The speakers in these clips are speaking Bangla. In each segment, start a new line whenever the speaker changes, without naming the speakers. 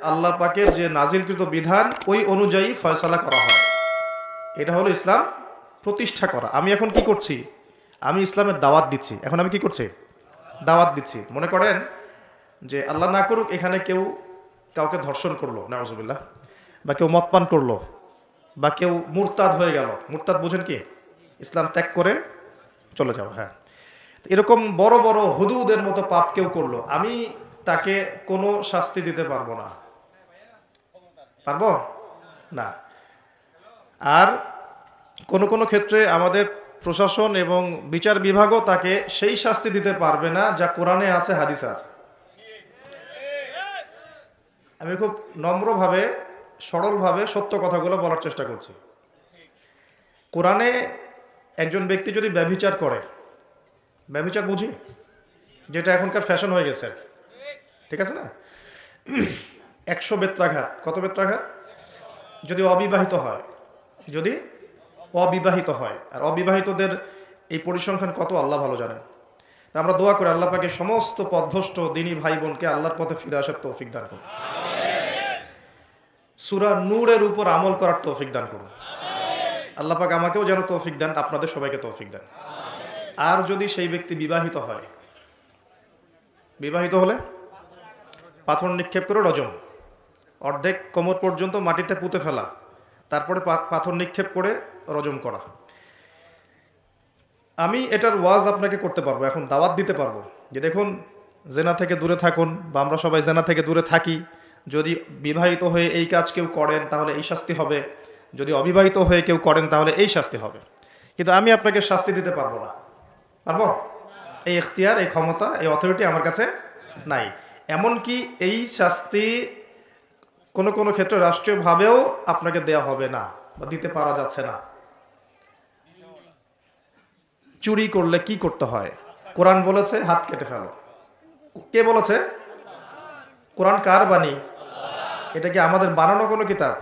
আল্লাহ পাকের যে নাজিলকৃত বিধান ওই অনুযায়ী ফয়সালা করা হয়। এটা হলো ইসলাম প্রতিষ্ঠা করা। আমি এখন কি করছি? আমি ইসলামের দাওয়াত দিচ্ছি। এখন আমি কি করছি? দাওয়াত দিচ্ছি। মনে করেন যে আল্লাহ না করুক এখানে কেউ কাউকে ধর্ষণ করলো, নাউজুবিল্লাহ, বা কেউ মদপান করলো, বা কেউ মুরতাদ হয়ে গেল। মুরতাদ বুঝেন কি? ইসলাম ত্যাগ করে চলে যাওয়া। হ্যাঁ, এরকম বড় বড় হুদুদের মতো পাপ কেউ করলো, আমি তাকে কোনো শাস্তি দিতে পারবো না। পারবো না। আর কোনো ক্ষেত্রে আমাদের প্রশাসন এবং বিচার বিভাগও তাকে সেই শাস্তি দিতে পারবে না যা কোরআনে আছে, হাদিসে আছে। আমি খুব নম্রভাবে, সরলভাবে সত্য কথাগুলো বলার চেষ্টা করছি। কোরআনে একজন ব্যক্তি যদি ব্যভিচার করে, ব্যভিচার বুঝি, যেটা এখনকার ফ্যাশন হয়ে গেছে, ঠিক আছে না? 100 বেত্রাঘাত। কত বেত্রাঘাত? যদি অবিবাহিত হয়, যদি অবিবাহিত হয়। আর অবিবাহিতদের এই পরিসংখ্যান কত আল্লাহ ভালো জানেন। তা আমরা দোয়া করে আল্লাহ পাকে সমস্ত পথভ্রষ্ট দিনী ভাই বোনকে আল্লাহর পথে ফিরে আসার তৌফিক দান করুন। সূরা নূরের উপর আমল করার তৌফিক দান করুন। আল্লাহ পাক আমাকেও যেন তৌফিক দেন, আপনাদের সবাইকে তৌফিক দেন। আর যদি সেই ব্যক্তি বিবাহিত হয়, বিবাহিত হলে পাথর নিক্ষেপ করে রজম, অর্ধেক কোমর পর্যন্ত মাটিতে পুঁতে ফেলা, তারপরে পাথর নিক্ষেপ করে রজম করা। আমি এটার ওয়াজ আপনাকে করতে পারবো, এখন দাওয়াত দিতে পারবো যে দেখুন, জেনা থেকে দূরে থাকুন, বা আমরা সবাই জেনা থেকে দূরে থাকি। যদি বিবাহিত হয়ে এই কাজ কেউ করেন তাহলে এই শাস্তি হবে, যদি অবিবাহিত হয়ে কেউ করেন তাহলে এই শাস্তি হবে। কিন্তু আমি আপনাকে শাস্তি দিতে পারবো না। পারবো? এই এখতিয়ার, এই ক্ষমতা, এই অথরিটি আমার কাছে নাই। এমনকি এই শাস্তি কোনো ক্ষেত্রে রাষ্ট্রীয়ভাবেও আপনাকে দেয়া হবে না, বা দিতে পারা যাচ্ছে না। চুরি করলে কি করতে হয়? কোরআন বলেছে হাত কেটে ফেলো। কে বলেছে? কোরআন কার বাণী? এটা কি আমাদের বানানো কোনো কিতাব?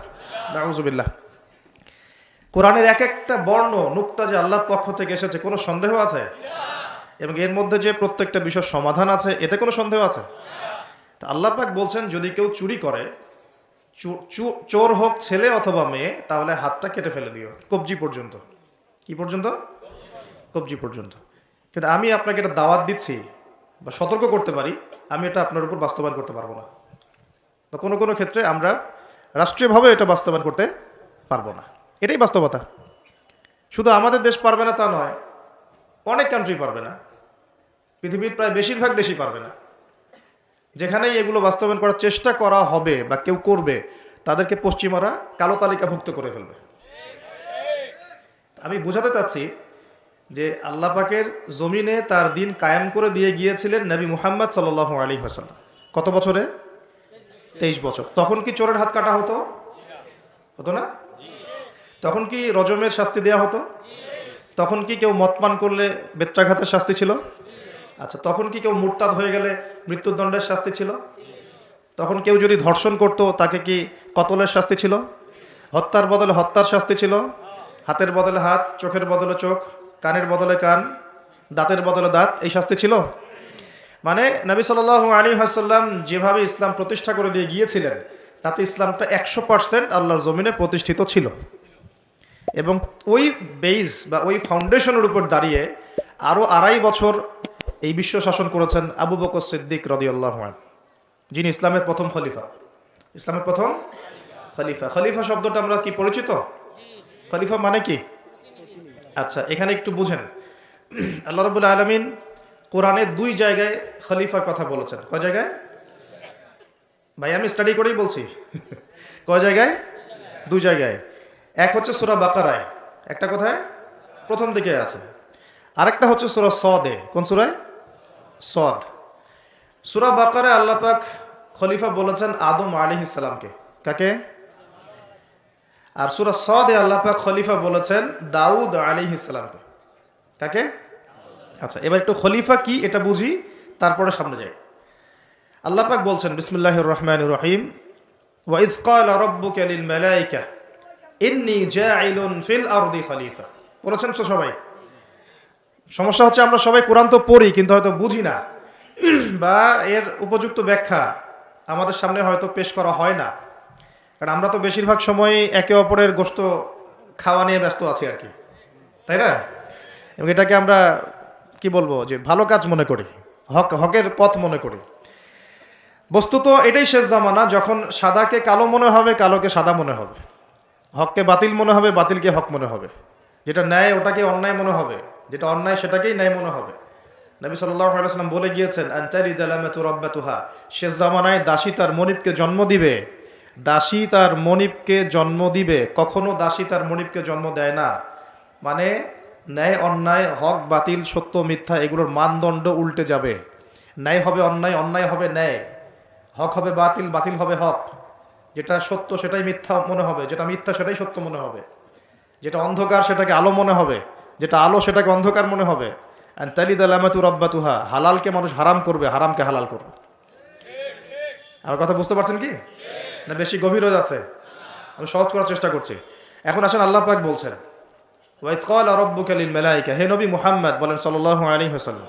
নাউজুবিল্লাহ। কোরআনের এক একটা বর্ণ নুক্তা যে আল্লাহর পক্ষ থেকে এসেছে, কোনো সন্দেহ আছে? এবং এর মধ্যে যে প্রত্যেকটা বিষয় সমাধান আছে, এতে কোনো সন্দেহ আছে? তা আল্লাহ পাক বলছেন যদি কেউ চুরি করে, চোর হোক ছেলে অথবা মেয়ে, তাহলে হাতটা কেটে ফেলে দিও, কবজি পর্যন্ত। কি পর্যন্ত? কবজি পর্যন্ত। কিন্তু আমি আপনাকে এটা দাওয়াত দিচ্ছি বা সতর্ক করতে পারি, আমি এটা আপনার উপর বাস্তবায়ন করতে পারবো না, বা কোনো ক্ষেত্রে আমরা রাষ্ট্রীয়ভাবে এটা বাস্তবায়ন করতে পারবো না। এটাই বাস্তবতা। শুধু আমাদের দেশ পারবে না তা নয়, অনেক কান্ট্রি পারবে না, পৃথিবীর প্রায় বেশিরভাগ দেশই পারবে না। যেখানেই এগুলো বাস্তবায়ন করার চেষ্টা করা হবে বা কেউ করবে, তাদেরকে পশ্চিমারা কালো তালিকাভুক্ত করে ফেলবে। আমি বোঝাতে চাচ্ছি যে আল্লাহ পাকের জমিনে তার দিন কায়েম করে দিয়ে গিয়েছিলেন নবী মুহাম্মদ সাল্লাল্লাহু আলাইহি ওয়াসাল্লাম। কত বছরে? 23 বছর। তখন কি চোরের হাত কাটা হতো? হতো না? তখন কি রজমের শাস্তি দেয়া হতো? তখন কি কেউ মদপান করলে বেত্রাঘাতের শাস্তি ছিল? আচ্ছা, তখন কি কেউ মুরতাদ হয়ে গেলে মৃত্যুদণ্ডের শাস্তি ছিল? তখন কেউ যদি ধর্ষণ করত তাকে কি কতলের শাস্তি ছিল? হত্যার বদলে হত্যার শাস্তি ছিল? হাতের বদলে হাত, চোখের বদলে চোখ, কানের বদলে কান, দাঁতের বদলে দাঁত, এই শাস্তি ছিল? মানে নবী সাল্লাল্লাহু আলাইহি ওয়াসাল্লাম যেভাবে ইসলাম প্রতিষ্ঠা করে দিয়ে গিয়েছিলেন, তাতে ইসলামটা 100% আল্লাহর জমিনে প্রতিষ্ঠিত ছিল। এবং ওই বেস বা ওই ফাউন্ডেশনের উপর দাঁড়িয়ে আরও 2.5 বছর এই বিশ্ব শাসন করেছেন আবু বকর সিদ্দিক রাদিয়াল্লাহু আনহু, যিনি ইসলামের প্রথম খলিফা। ইসলামের প্রথম খলিফা। খলিফা শব্দটা আমরা কি পরিচিত? খলিফা মানে কি? আচ্ছা, এখানে একটু বুঝেন। আল্লাহ রাব্বুল আলামিন কোরআনে 2 জায়গায় খলিফার কথা বলেছেন। কয় জায়গায়? ভাই আমি স্টাডি করেই বলছি। কয় জায়গায়? 2 জায়গায়। এক হচ্ছে সূরা বাকারায়, একটা কোথায়? প্রথম দিকে আছে। আরেকটা হচ্ছে সূরা সদে। কোন সূরায়? সদ। সূরা বাকারায় আল্লাহ পাক খলিফা বলেছেন আদম আলাইহিস সালামকে। কাকে? আর সূরা সদে আল্লাহ পাক খলিফা বলেছেন দাউদ আলাইহিস সালামকে। কাকে? আচ্ছা, এবার একটু খলিফা কি এটা বুঝি, তারপরে সামনে যাই। আল্লাহ পাক বলছেন বিসমিল্লাহির রহমানির রহিম, ওয়া ইয ক্বালা রাব্বুকা লিল মালায়েকা ইন্নী জাইলুন ফিল আরদি খলিফা। পড়েছেন তো সবাই? সমস্যা হচ্ছে আমরা সবাই কোরআন তো পড়ি কিন্তু হয়তো বুঝি না, বা এর উপযুক্ত ব্যাখ্যা আমাদের সামনে হয়তো পেশ করা হয় না, কারণ আমরা তো বেশিরভাগ সময় একে অপরের গোশত খাওয়া নিয়ে ব্যস্ত আছি আর কি, তাই না? এবং এটাকে আমরা কি বলবো যে ভালো কাজ মনে করি, হকের পথ মনে করি। বস্তুত এটাই শেষ জামানা, যখন সাদাকে কালো মনে হবে, কালোকে সাদা মনে হবে, হককে বাতিল মনে হবে, বাতিলকে হক মনে হবে, যেটা ন্যায় ওটাকে অন্যায় মনে হবে, যেটা অন্যায় সেটাকেই ন্যায় মনে হবে। নবী সাল্লাল্লাহু আলাইহি ওয়াসাল্লাম বলে গিয়েছেন, আনতারি জালামাতু রাব্বাতুহা, শেষ জামানায় দাসী তার মনিবকে জন্ম দিবে, দাসী তার মনিবকে জন্ম দিবে, কখনো দাসী তার মনিবকে জন্ম দেয় না। মানে ন্যায় অন্যায়, হক বাতিল, সত্য মিথ্যা, এগুলোর মানদণ্ড উল্টে যাবে। ন্যায় হবে অন্যায়, অন্যায় হবে ন্যায়, হক হবে বাতিল, বাতিল হবে হক। যেটা সত্য সেটাই মিথ্যা মনে হবে, যেটা মিথ্যা সেটাই সত্য মনে হবে, যেটা অন্ধকার সেটাকে আলো মনে হবে, যেটা আলো সেটাকে অন্ধকার মনে হবে। আনতালিদ আলামাতু রাব্বাতুহা, হালালকে মানুষ হারাম করবে, হারামকে হালাল করবে। আমার কথা বুঝতে পারছেন কি না বেশি গভীর হয়ে যাচ্ছে? আমি সহজ করার চেষ্টা করছি। এখন আসেন, আল্লাহ পাক বলছেন, ওয়াইজ ক্বালা রাব্বুকা লিল মালায়েকা, হে নবী মুহাম্মদ বলেন সাল্লাল্লাহু আলাইহি ওয়াসাল্লাম,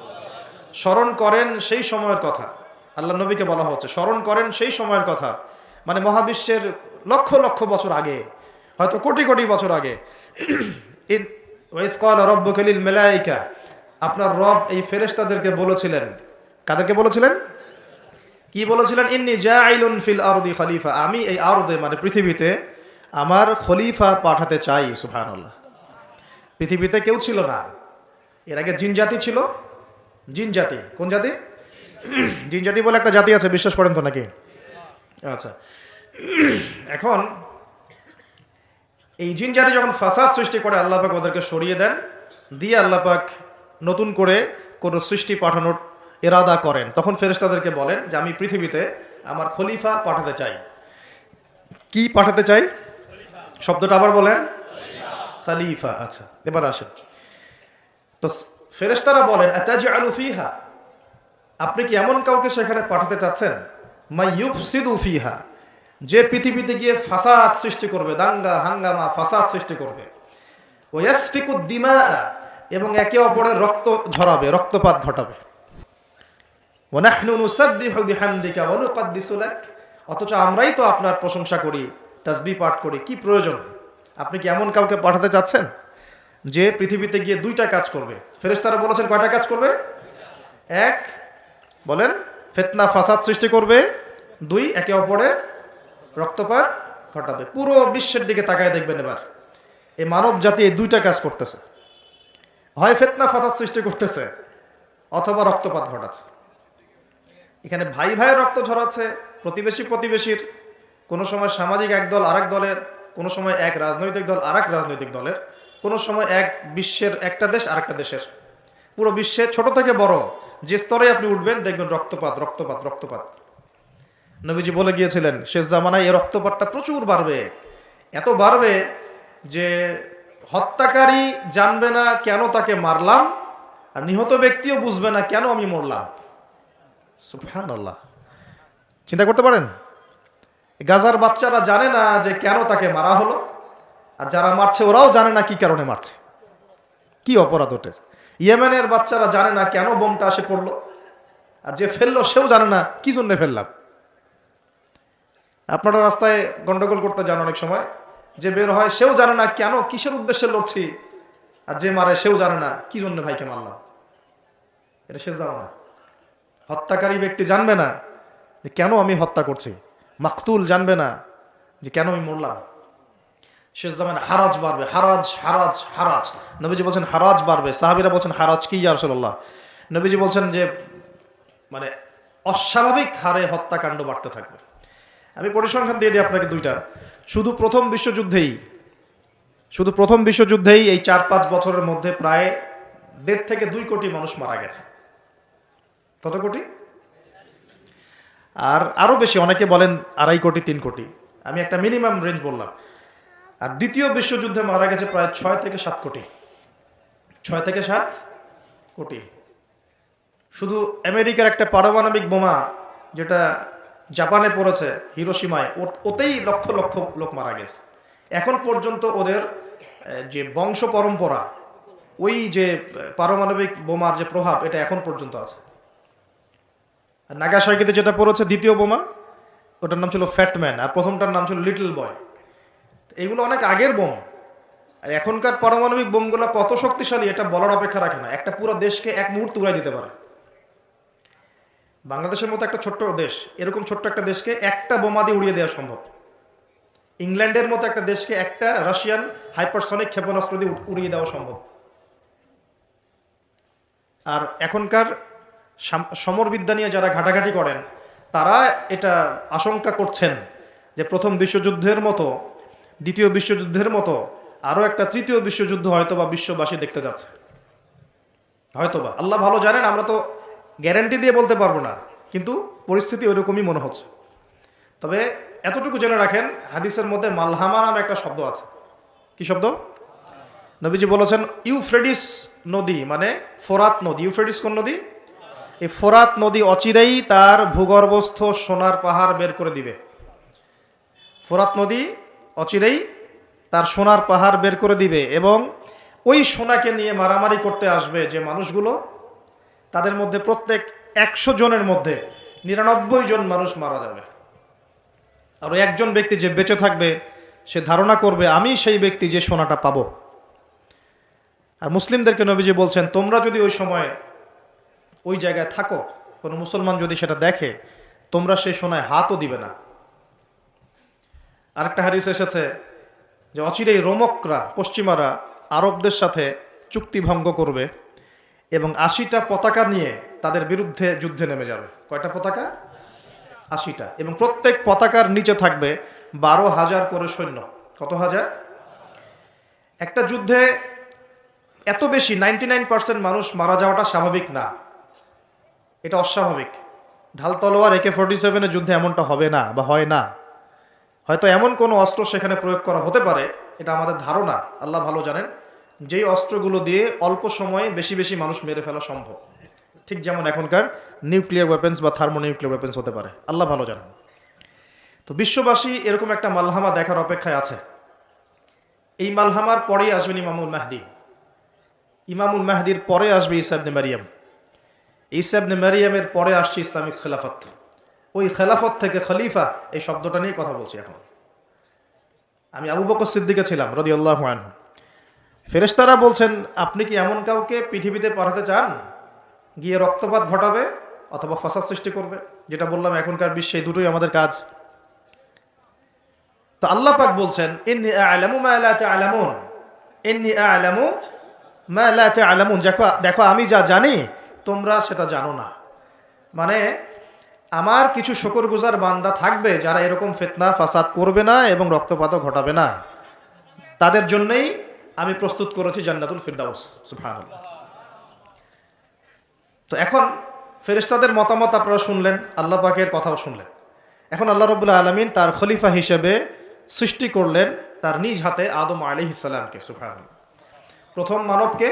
স্মরণ করেন সেই সময়ের কথা। আল্লাহ নবীকে বলা হচ্ছে স্মরণ করেন সেই সময়ের কথা, মানে মহাবিশ্বের লক্ষ লক্ষ বছর আগে, হয়তো কোটি কোটি বছর আগে। ওয়াইজ ক্বালা রাব্বুকা লিল মালায়েকা, আপনার রব এই ফেরেশতাদেরকে বলেছিলেন। কাদেরকে বলেছিলেন? কি বলেছিলেন? ইন্নী জাইলুন ফিল আরদি খলিফা, আমি এই আরদে মানে পৃথিবীতে আমার খলিফা পাঠাতে চাই। সুবহানাল্লাহ। পৃথিবীতে কেউ ছিল না এর আগে, জিন জাতি ছিল। জিন জাতি, কোন জাতি? জিন জাতি বলে একটা জাতি আছে, বিশ্বাস করেন তো নাকি? আচ্ছা, এখন এই জিন জাতি যখন ফাসাদ সৃষ্টি করে, আল্লাহ পাক ওদেরকে সরিয়ে দেন, দিয়ে আল্লাহ পাক নতুন করে কোনো সৃষ্টি পাঠানোর ইরাদা করেন। তখন ফেরেশতাদেরকে বলেন যে আমি পৃথিবীতে আমার খলিফা পাঠাতে চাই। কি পাঠাতে চাই? শব্দটা আবার বলেন, খলিফা। আচ্ছা, এবার আসেন তো, ফেরেশতারা বলেন আতাজআলু ফিহা, আপনি কি এমন কাউকে সেখানে পাঠাতে চাচ্ছেন, মা ইউফসিদু ফিহা, যে পৃথিবীতে গিয়ে ফাসাদ সৃষ্টি করবে, দাঙ্গা হাঙ্গামা ফাসাদ সৃষ্টি করবে, ওয়া ইয়াসফিকুদ দিমা, এবং একে অপরের রক্ত ঝরাবে, রক্তপাত ঘটাবে। ওয়া নাহনু নুসাব্বিহু বিহামদিকা ওয়া নুকদ্দিসু লাক, অথচ আমরাই তো আপনার প্রশংসা করি, তাসবিহ পাঠ করি, কি প্রয়োজন? আপনি কি এমন কাউকে পাঠাতে চাচ্ছেন যে পৃথিবীতে গিয়ে দুইটা কাজ করবে? ফেরেশতারা বলেছেন কয়টা কাজ করবে? এক, বলেন, ফিতনা ফাসাদ সৃষ্টি করবে। দুই, একে অপরের রক্তপাত ঘটাবে। পুরো বিশ্বের দিকে তাকায় দেখবেন এবার, এই মানব জাতি এই দুইটা কাজ করতেছে, হয় ফিতনা ফাসাদ সৃষ্টি করতেছে অথবা রক্তপাত ঘটাচ্ছে। এখানে ভাই ভাইয়ের রক্ত ঝরাচ্ছে, প্রতিবেশী প্রতিবেশীর, কোনো সময় সামাজিক এক দল আরেক দলের, কোনো সময় এক রাজনৈতিক দল আরেক রাজনৈতিক দলের, কোনো সময় এক বিশ্বের একটা দেশ আরেকটা দেশের। পুরো বিশ্বে ছোট থেকে বড় যে স্তরে আপনি উঠবেন দেখবেন রক্তপাত রক্তপাত রক্তপাত। নবীজি বলে গিয়েছিলেন শেষ জামানায় এই রক্তপাতটা প্রচুর বাড়বে, এত বাড়বে যে হত্যাকারী জানবে না কেন তাকে মারলাম, আর নিহত ব্যক্তিও বুঝবে না কেন আমি মরলাম। সুবহানাল্লাহ, চিন্তা করতে পারেন? গাজার বাচ্চারা জানে না যে কেন তাকে মারা হলো, আর যারা মারছে ওরাও জানে না কি কারণে মারছে, কি অপরাধ ওঠে। ইয়েমেনের বাচ্চারা জানে না কেন বোমটা আসে পড়লো, আর যে ফেললো সেও জানে না কি জন্য ফেললাম। আপনারা রাস্তায় গন্ডগোল করতে যান অনেক সময়, যে বের হয় সেও জানে না কেন, কিসের উদ্দেশ্যে লড়ছি, আর যে মারে সেও জানে না কি জন্য ভাইকে মারলাম। এটা শেষ জামানা। হত্যাকারী ব্যক্তি জানবে না যে কেন আমি হত্যা করছি, মাকতুল জানবে না যে কেন আমি মরলাম। শেষ জামানা হারাজ বাড়বে, হারাজ হারাজ হারাজ। নবীজি বলছেন হারাজ বাড়বে, সাহাবীরা বলছেন হারাজ কি ইয়া রাসূলুল্লাহ? নবীজি বলছেন যে মানে অস্বাভাবিক হারে হত্যাকাণ্ড বাড়তে থাকবে। আমি পরিসংখ্যান দিয়ে দিই আপনাকে দুইটা। শুধু প্রথম বিশ্বযুদ্ধেই এই 4-5 বছরের মধ্যে প্রায় 1.5 থেকে 2 কোটি মানুষ মারা গেছে। কত কোটি? আর আরো বেশি, অনেকে বলেন 2.5 কোটি 3 কোটি, আমি একটা মিনিমাম রেঞ্জ বললাম। আর দ্বিতীয় বিশ্বযুদ্ধে মারা গেছে প্রায় 6 থেকে 7 কোটি। 6 থেকে 7 কোটি। শুধু আমেরিকার একটা পারমাণবিক বোমা যেটা জাপানে পড়েছে হিরোশিমায়, ওতেই লক্ষ লক্ষ লোক মারা গেছে। এখন পর্যন্ত ওদের যে বংশ পরম্পরা, ওই যে পারমাণবিক বোমার যে প্রভাব, এটা এখন পর্যন্ত আছে। নাগাসাকিতে যেটা পড়েছে দ্বিতীয় বোমা, ওটার নাম ছিল ফ্যাটম্যান, আর প্রথমটার নাম ছিল লিটল বয়। এইগুলো অনেক আগের বোম। আর এখনকার পারমাণবিক বোমগুলো কত শক্তিশালী এটা বলার অপেক্ষা রাখে না, একটা পুরো দেশকে এক মুহূর্তে উড়াই দিতে পারে। বাংলাদেশের মতো একটা ছোট্ট দেশ, এরকম ছোট্ট একটা দেশকে একটা বোমা দিয়ে উড়িয়ে দেওয়া সম্ভব। ইংল্যান্ডের মতো একটা দেশকে একটা রাশিয়ান হাইপারসনিক ক্ষেপণাস্ত্র দিয়ে উড়িয়ে দেওয়া সম্ভব। আর এখনকার সমরবিদ্যা নিয়ে যারা ঘাটাঘাটি করেন তারা এটা আশঙ্কা করছেন যে প্রথম বিশ্বযুদ্ধের মতো, দ্বিতীয় বিশ্বযুদ্ধের মতো আরও একটা তৃতীয় বিশ্বযুদ্ধ হয়তোবা বিশ্ববাসী দেখতে যাচ্ছে, হয়তোবা। আল্লাহ ভালো জানেন, আমরা তো গ্যারান্টি দিয়ে বলতে পারবো না, কিন্তু পরিস্থিতি ওইরকমই মনে হচ্ছে। তবে এতটুকু জেনে রাখেন, হাদিসের মধ্যে মালহামা নামে একটা শব্দ আছে। কি শব্দ? নবীজি বলেছেন ইউফ্রেডিস নদী, মানে ফোরাত নদী। ইউফ্রেডিস কোন নদী? এই ফোরাত নদী অচিরেই তার ভূগর্ভস্থ সোনার পাহাড় বের করে দিবে। ফোরাত নদী অচিরেই তার সোনার পাহাড় বের করে দিবে, এবং ওই সোনাকে নিয়ে মারামারি করতে আসবে যে মানুষগুলো, তাদের মধ্যে প্রত্যেক 100 জনের মধ্যে 99 জন মানুষ মারা যাবে। আর ওই একজন ব্যক্তি যে বেঁচে থাকবে সে ধারণা করবে আমি সেই ব্যক্তি যে সোনাটা পাবো। আর মুসলিমদেরকে নবীজি বলছেন তোমরা যদি ওই সময় ওই জায়গায় থাকো, কোনো মুসলমান যদি সেটা দেখে, তোমরা সেই সোনায় হাতও দিবে না। আরেকটা হাদিস এসেছে যে অচিরেই রোমকরা, পশ্চিমারা আরবদের সাথে চুক্তি ভঙ্গ করবে এবং 80টা পতাকা নিয়ে তাদের বিরুদ্ধে যুদ্ধে নেমে যাবে। কয়টা পতাকা? 80টা। এবং প্রত্যেক পতাকার নিচে থাকবে 12,000 করে সৈন্য। কত হাজার? একটা যুদ্ধে এত বেশি 99% মানুষ মারা যাওয়াটা স্বাভাবিক না, এটা অস্বাভাবিক। ঢাল তলোয়ার AK-47 যুদ্ধে এমনটা হবে না বা হয় না। হয়তো এমন কোনো অস্ত্র সেখানে প্রয়োগ করা হতে পারে, এটা আমাদের ধারণা, আল্লাহ ভালো জানেন, যেই অস্ত্রগুলো দিয়ে অল্প সময়ে বেশি বেশি মানুষ মেরে ফেলা সম্ভব। ঠিক যেমন এখনকার নিউক্লিয়ার ওয়েপেন্স বা থার্মোনিউক্লিয়ার ওয়েপেন্স হতে পারে, আল্লাহ ভালো জানেন। তো বিশ্ববাসী এরকম একটা মালহামা দেখার অপেক্ষায় আছে। এই মালহামার পরেই আসবেন ইমামুল মাহদি। ইমামুল মাহদির পরে আসবে ঈসা ইবনে মারিয়াম। ঈসা ইবনে মারিয়ামের পরে আসছে ইসলামিক খেলাফত। ওই খেলাফত থেকে খলিফা, এই শব্দটা নিয়ে কথা বলছি এখন। আমি আবু বকর সিদ্দিকে ছিলাম রাদিয়াল্লাহু আনহু। ফেরেশতারা বলছেন আপনি কি এমন কাউকে পৃথিবীতে পাঠাতে চান গিয়ে রক্তপাত ঘটাবে অথবা ফাসাদ সৃষ্টি করবে? যেটা বললাম এখনকার বিশ্বে দুটোই আমাদের কাজ। তো আল্লাহ পাক বলছেন ইন্নী আ'লামু মা লা তা'লামুন, ইন্নী আ'লামু মা লা তা'লামুন, দেখো আমি যা জানি তোমরা সেটা জানো না। মানে আমার কিছু শুকরগুজার বান্দা থাকবে যারা এরকম ফিতনা ফাসাদ করবে না এবং রক্তপাতও ঘটাবে না, তাদের জন্যই আমি প্রস্তুত করেছি জান্নাতুল ফিরদাউস। সুবহানাল্লাহ। তো এখন ফেরেশতাদের মতামত আপনারা শুনলেন, আল্লাহ পাকের কথাও শুনলেন। এখন আল্লাহ রাব্বুল আলামিন তার খলিফা হিসেবে সৃষ্টি করলেন তার নিজ হাতে আদম আলাইহিস সালামকে। সুবহানাল্লাহ। প্রথম মানবকে,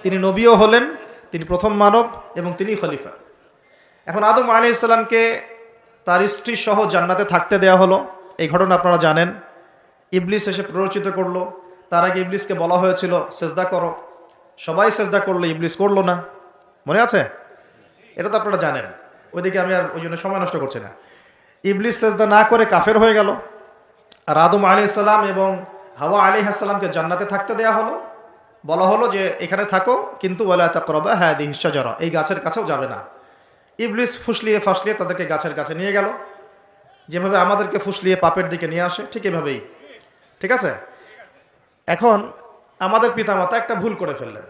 তিনি নবীও হলেন, তিনি প্রথম মানব এবং তিনি খলিফা। এখন আদম আলাইহিস সালামকে তার স্ত্রী সহ জান্নাতে থাকতে দেয়া হলো। এই ঘটনা আপনারা জানেন। ইবলিস এসে প্ররোচিত করলো। তার আগে ইবলিসকে বলা হয়েছিল সেজদা করো, সবাই সেজদা করলো, ইবলিস করলো না। মনে আছে? এটা তো আপনারা জানেন, ওইদিকে আমি আর ওই জন্য সময় নষ্ট করছি না। ইবলিস সেজদা না করে কাফের হয়ে গেল। আর আদম আলাইহিস সালাম এবং হাওয়া আলাইহিস সালামকে জান্নাতে থাকতে দেয়া হলো। বলা হলো যে এখানে থাকো, কিন্তু ওয়ালা তাকরাবা হাদিহিশ শাজারা, এই গাছের কাছেও যাবে না। ইবলিস ফুসলিয়ে ফাসলিয়ে তাদেরকে গাছের কাছে নিয়ে গেল, যেভাবে আমাদেরকে ফুসলিয়ে পাপের দিকে নিয়ে আসে ঠিক এভাবেই। ঠিক আছে? এখন আমাদের পিতামাতা একটা ভুল করে ফেললেন।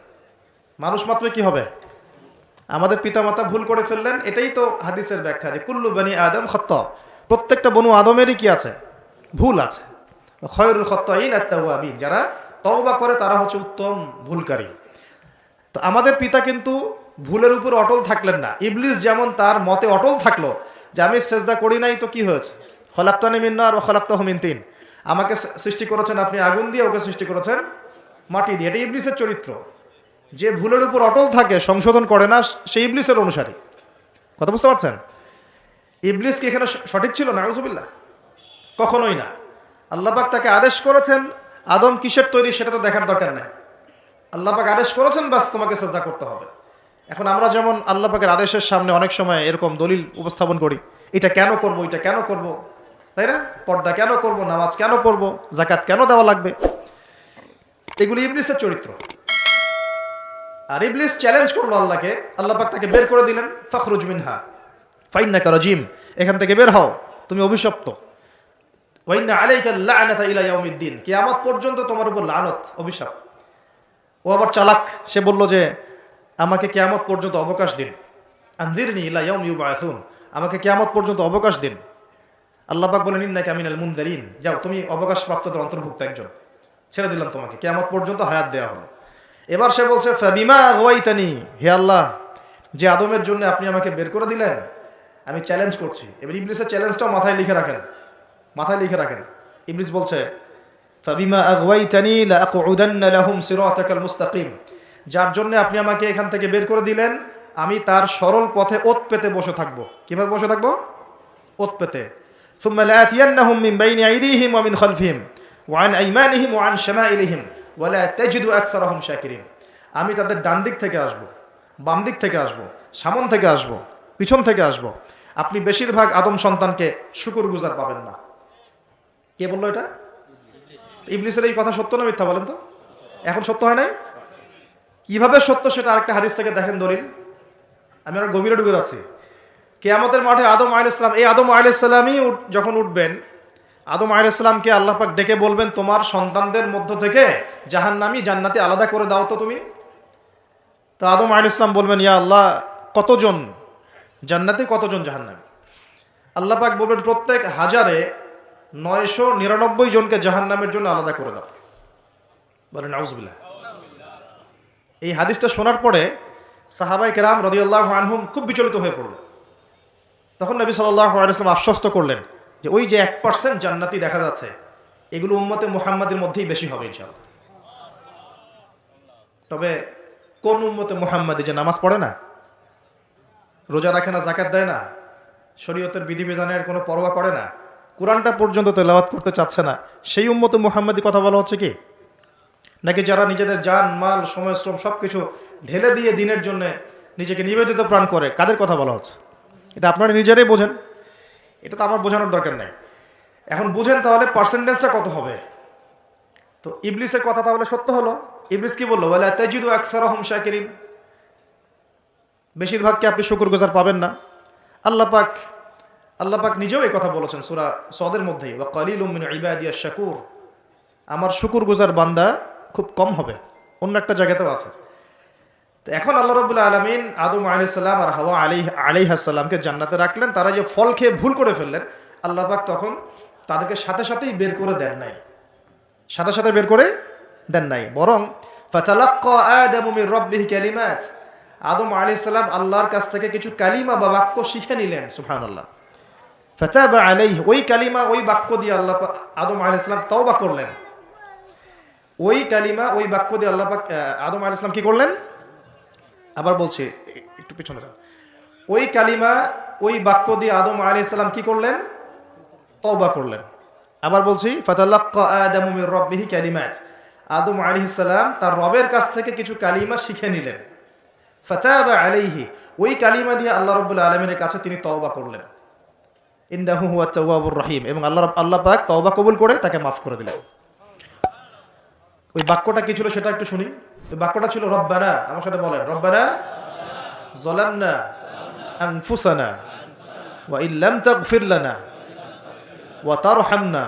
মানুষ মাত্র কি হবে? আমাদের পিতামাতা ভুল করে ফেললেন। এটাই তো হাদিসের ব্যাখ্যা যে কুল্লু বনি আদম খাত্তা, প্রত্যেকটা বনু আদমেরই কি আছে? ভুল আছে। খয়রুল খাত্তাইন আত-তাওয়াবিন, যারা তওবা করে তারা হচ্ছে উত্তম ভুলকারী। তো আমাদের পিতা কিন্তু ভুলের উপর অটল থাকলেন না। ইবলিস যেমন তার মতে অটল থাকলো যে আমি সেজদা করি নাই, তো কি হয়েছে? খলাকতানি মিন নার ওয়া খলাকতাহু মিন তিন, আমাকে সৃষ্টি করেছেন আপনি আগুন দিয়ে, ওকে সৃষ্টি করেছেন মাটি দিয়ে। এটা ইবলিসের চরিত্র। যে ভুলের উপর অটল থাকে, সংশোধন করে না, সেই ইবলিসের অনুসারী। কথা বুঝতে পারছেন? ইবলিস কি এখানে সঠিক ছিল? নাউজুবিল্লাহ, কখনোই না। আল্লাহ পাক তাকে আদেশ করেছেন, আদম কিসের তৈরি সেটা তো দেখার দরকার নেই। আল্লাহ পাক আদেশ করেছেন, বাস তোমাকে সেজদা করতে হবে। এখন আমরা যেমন আল্লাহ পাকের আদেশের সামনে অনেক সময় এরকম দলিল উপস্থাপন করি এটা কেন করব, এটা কেন করব, তাই না? পর্দা কেন করব, নামাজ কেন পড়ব, যাকাত কেন দেওয়া লাগবে, এগুলি ইবলিসের চরিত্র। আর ইবলিস চ্যালেঞ্জ করলো আল্লাহকে, আল্লাহ পাক তাকে বের করে দিলেন, ফাখরুজ মিনহা ফাইন্নাকা রাজিম, এখান থেকে বের হও, তুমি অভিশপ্ত। ওয়া ইন্না আলাইকা লা'নাতা ইলা ইয়াউমিদ্দিন, কিয়ামত পর্যন্ত তোমার উপর লানত, অভিশাপ। ও আবার চালাক, সে বলল যে আমাকে কিয়ামত পর্যন্ত অবকাশ দিন, আনজিরনি ইলা ইয়াউমি ইউবআসুন, আমাকে কিয়ামত পর্যন্ত অবকাশ দিন। আল্লাহ পাক বলেন ইন্নাকা মিনাল মুনযারিন, যাও তুমি অবকাশপ্রাপ্তদের অন্তর্ভুক্ত একজন, ছেড়ে দিলাম তোমাকে, কিয়ামত পর্যন্ত হায়াত দেওয়া হলো। এবার সে বলছে ফাবিমা আগওয়াইতানি, হে আল্লাহ, যে আদমের জন্য আপনি আমাকে বের করে দিলেন, আমি চ্যালেঞ্জ করছি। এবার ইবলিসের চ্যালেঞ্জটাও মাথায় লিখে রাখেন, মাথায় লিখে রাখেন। ইবলিস বলছে ফাবিমা আগওয়াইতানি লাআকউদান্না লাহুম সিরাতাকাল মুস্তাকিম, যার জন্য আপনি আমাকে এখান থেকে বের করে দিলেন, আমি তার সরল পথে ওত পেতে বসে থাকবো। কিভাবে বসে থাকবো? ওত পেতে। সুম্মা লাআতিয়ান্নাহুম মিন বাইনি আইদিহিম ওয়া মিন খালফিহিম ওয়া আন আইমানিহিম ওয়া আন শামাইলিহিম ওয়া লা তাজিদু আকসারাহুম শাকিরিন, আমি তাদের ডান দিক থেকে আসব, বাম দিক থেকে আসব, সামন থেকে আসব, পিছন থেকে আসব, আপনি বেশিরভাগ আদম সন্তানকে শুকরগুজার পাবেন না। কে বললো এটা? ইবলিসের এই কথা সত্য না মিথ্যা বলেন তো? এখন সত্য হয় নাই? কিভাবে সত্য সেটা আরেকটা হাদিস থেকে দেখেন দলিল। আমি আর গভীরে ঢুকে যাচ্ছি। কিয়ামতের মাঠে আদম আলাইহিস সালাম, এই আদম আলাইহিস সালামই যখন উঠবেন, আদম আলাইহিস সালামকে আল্লাহ পাক ডেকে বলবেন তোমার সন্তানদের মধ্য থেকে জাহান্নামী জান্নাতি আলাদা করে দাও তো তুমি। তো আদম আলাইহিস সালাম বলবেন ইয়া আল্লাহ, কতজন জান্নাতি, কতজন জাহান্নামী? আল্লাহ পাক বলবেন প্রত্যেক 1000-এ 999 জনকে জাহান্নামের জন্য আলাদা করে দাও। বলেন নাউজুবিল্লাহ। এই হাদিসটা শোনার পরে সাহাবায়ে কেরাম রাদিয়াল্লাহু আনহুম খুব বিচলিত হয়ে পড়ল। তখন নবী সাল্লাল্লাহু আলাইহি ওয়াসাল্লাম আশ্বস্ত করলেন যে ওই যে 1% জান্নাতি দেখা যাচ্ছে, এগুলো উম্মতে মুহাম্মাদের মধ্যেই বেশি হবে ইনশাআল্লাহ। তবে কোন উম্মতে মুহাম্মাদি যে নামাজ পড়ে না, রোজা রাখে না, যাকাত দেয় না, শরীয়তের বিধিবিধানের কোনো পরোয়া করে না, কোরআনটা পর্যন্ত তেলাওয়াত করতে চাচ্ছে না, সেই উম্মতে মুহাম্মাদি কথা বলা হচ্ছে কি? নাকি যারা নিজেদের জান মাল সময় শ্রম সবকিছু ঢেলে দিয়ে দিনের জন্য নিজেকে নিবেদিত প্রাণ করে, কাদের কথা বলা হচ্ছে? এটা আপনারা নিজেরাই বোঝেন, এটা তো আমার বোঝানোর দরকার নেই। এখন বুঝেন তাহলে পার্সেন্টেজটা কত হবে। তো ইবলিসের কথা তাহলে সত্য হলো। ইবলিস কি বললো? ওয়ালা তাজিদু আকসারাহুম শাকিরিন, বেশিরভাগকে আপনি শুকরগুজার পাবেন না। আল্লাহ পাক নিজেও এই কথা বলেছেন সূরা সদের মধ্যেই, ওয়া কালিলুম মিন ইবাদিয়াশ শাকুর, আমার শুকরগুজার বান্দা খুব কম হবে। অন্য একটা জায়গাতেও আছে। তো এখন আল্লাহ রাব্বুল আলামিন আদম আলাইহিস সালাম আর হাওয়া আলাইহিস সালামকে জান্নাতে রাখলেন, তারা যে ফল খেয়ে ভুল করে ফেললেন, আল্লাহ পাক তখন তাদেরকে সাথে সাথেই বের করে দেন নাই, সাথে সাথে বের করে দেন নাই, বরং ফাতালাক্কা আদামু মির রাব্বিহি কালিমাত, আদম আলাইহিস সালাম আল্লাহর কাছ থেকে কিছু কালিমা বা বাক্য শিখে নিলেন। সুবহানাল্লাহ। ফাতাবা আলাইহি, ওই কালিমা ওই বাক্য দিয়ে আল্লাহ আদম আলাইহিস সালাম তওবা করলেন। ওই কালিমা ওই বাক্য দিয়ে আল্লাহ পাক আদম আলাইহিস সালাম কি করলেন? আবার বলছি, একটু পিছনে যান। ওই কালিমা ওই বাক্য দিয়ে আদম আলাইহিস সালাম কি করলেন? তওবা করলেন। আবার বলছি, ফাতালাক্কা আদামু মির রাব্বিহি কালিমাত, আদম আলাইহিস সালাম তার রবের কাছ থেকে কিছু কালিমা শিখে নিলেন। ফাতাবা আলাইহি, ওই কালিমা দিয়ে আল্লাহ রাব্বুল আলামিনের কাছে তিনি তওবা করলেন। ইন্নাহু হুয়াত তাওয়াবুর রহিম, এবং আল্লাহ পাক তওবা কবুল করে তাকে মাফ করে দিলেন। ওই বাক্যটা কি ছিল সেটা একটু শুনি। ওই বাক্যটা ছিল রব্বানা, আমার সাথে বলেন, রব্বানা যালামনা আনফুসানা ওয়া ইল্লাম তাগফির লানা ওয়া তারহামনা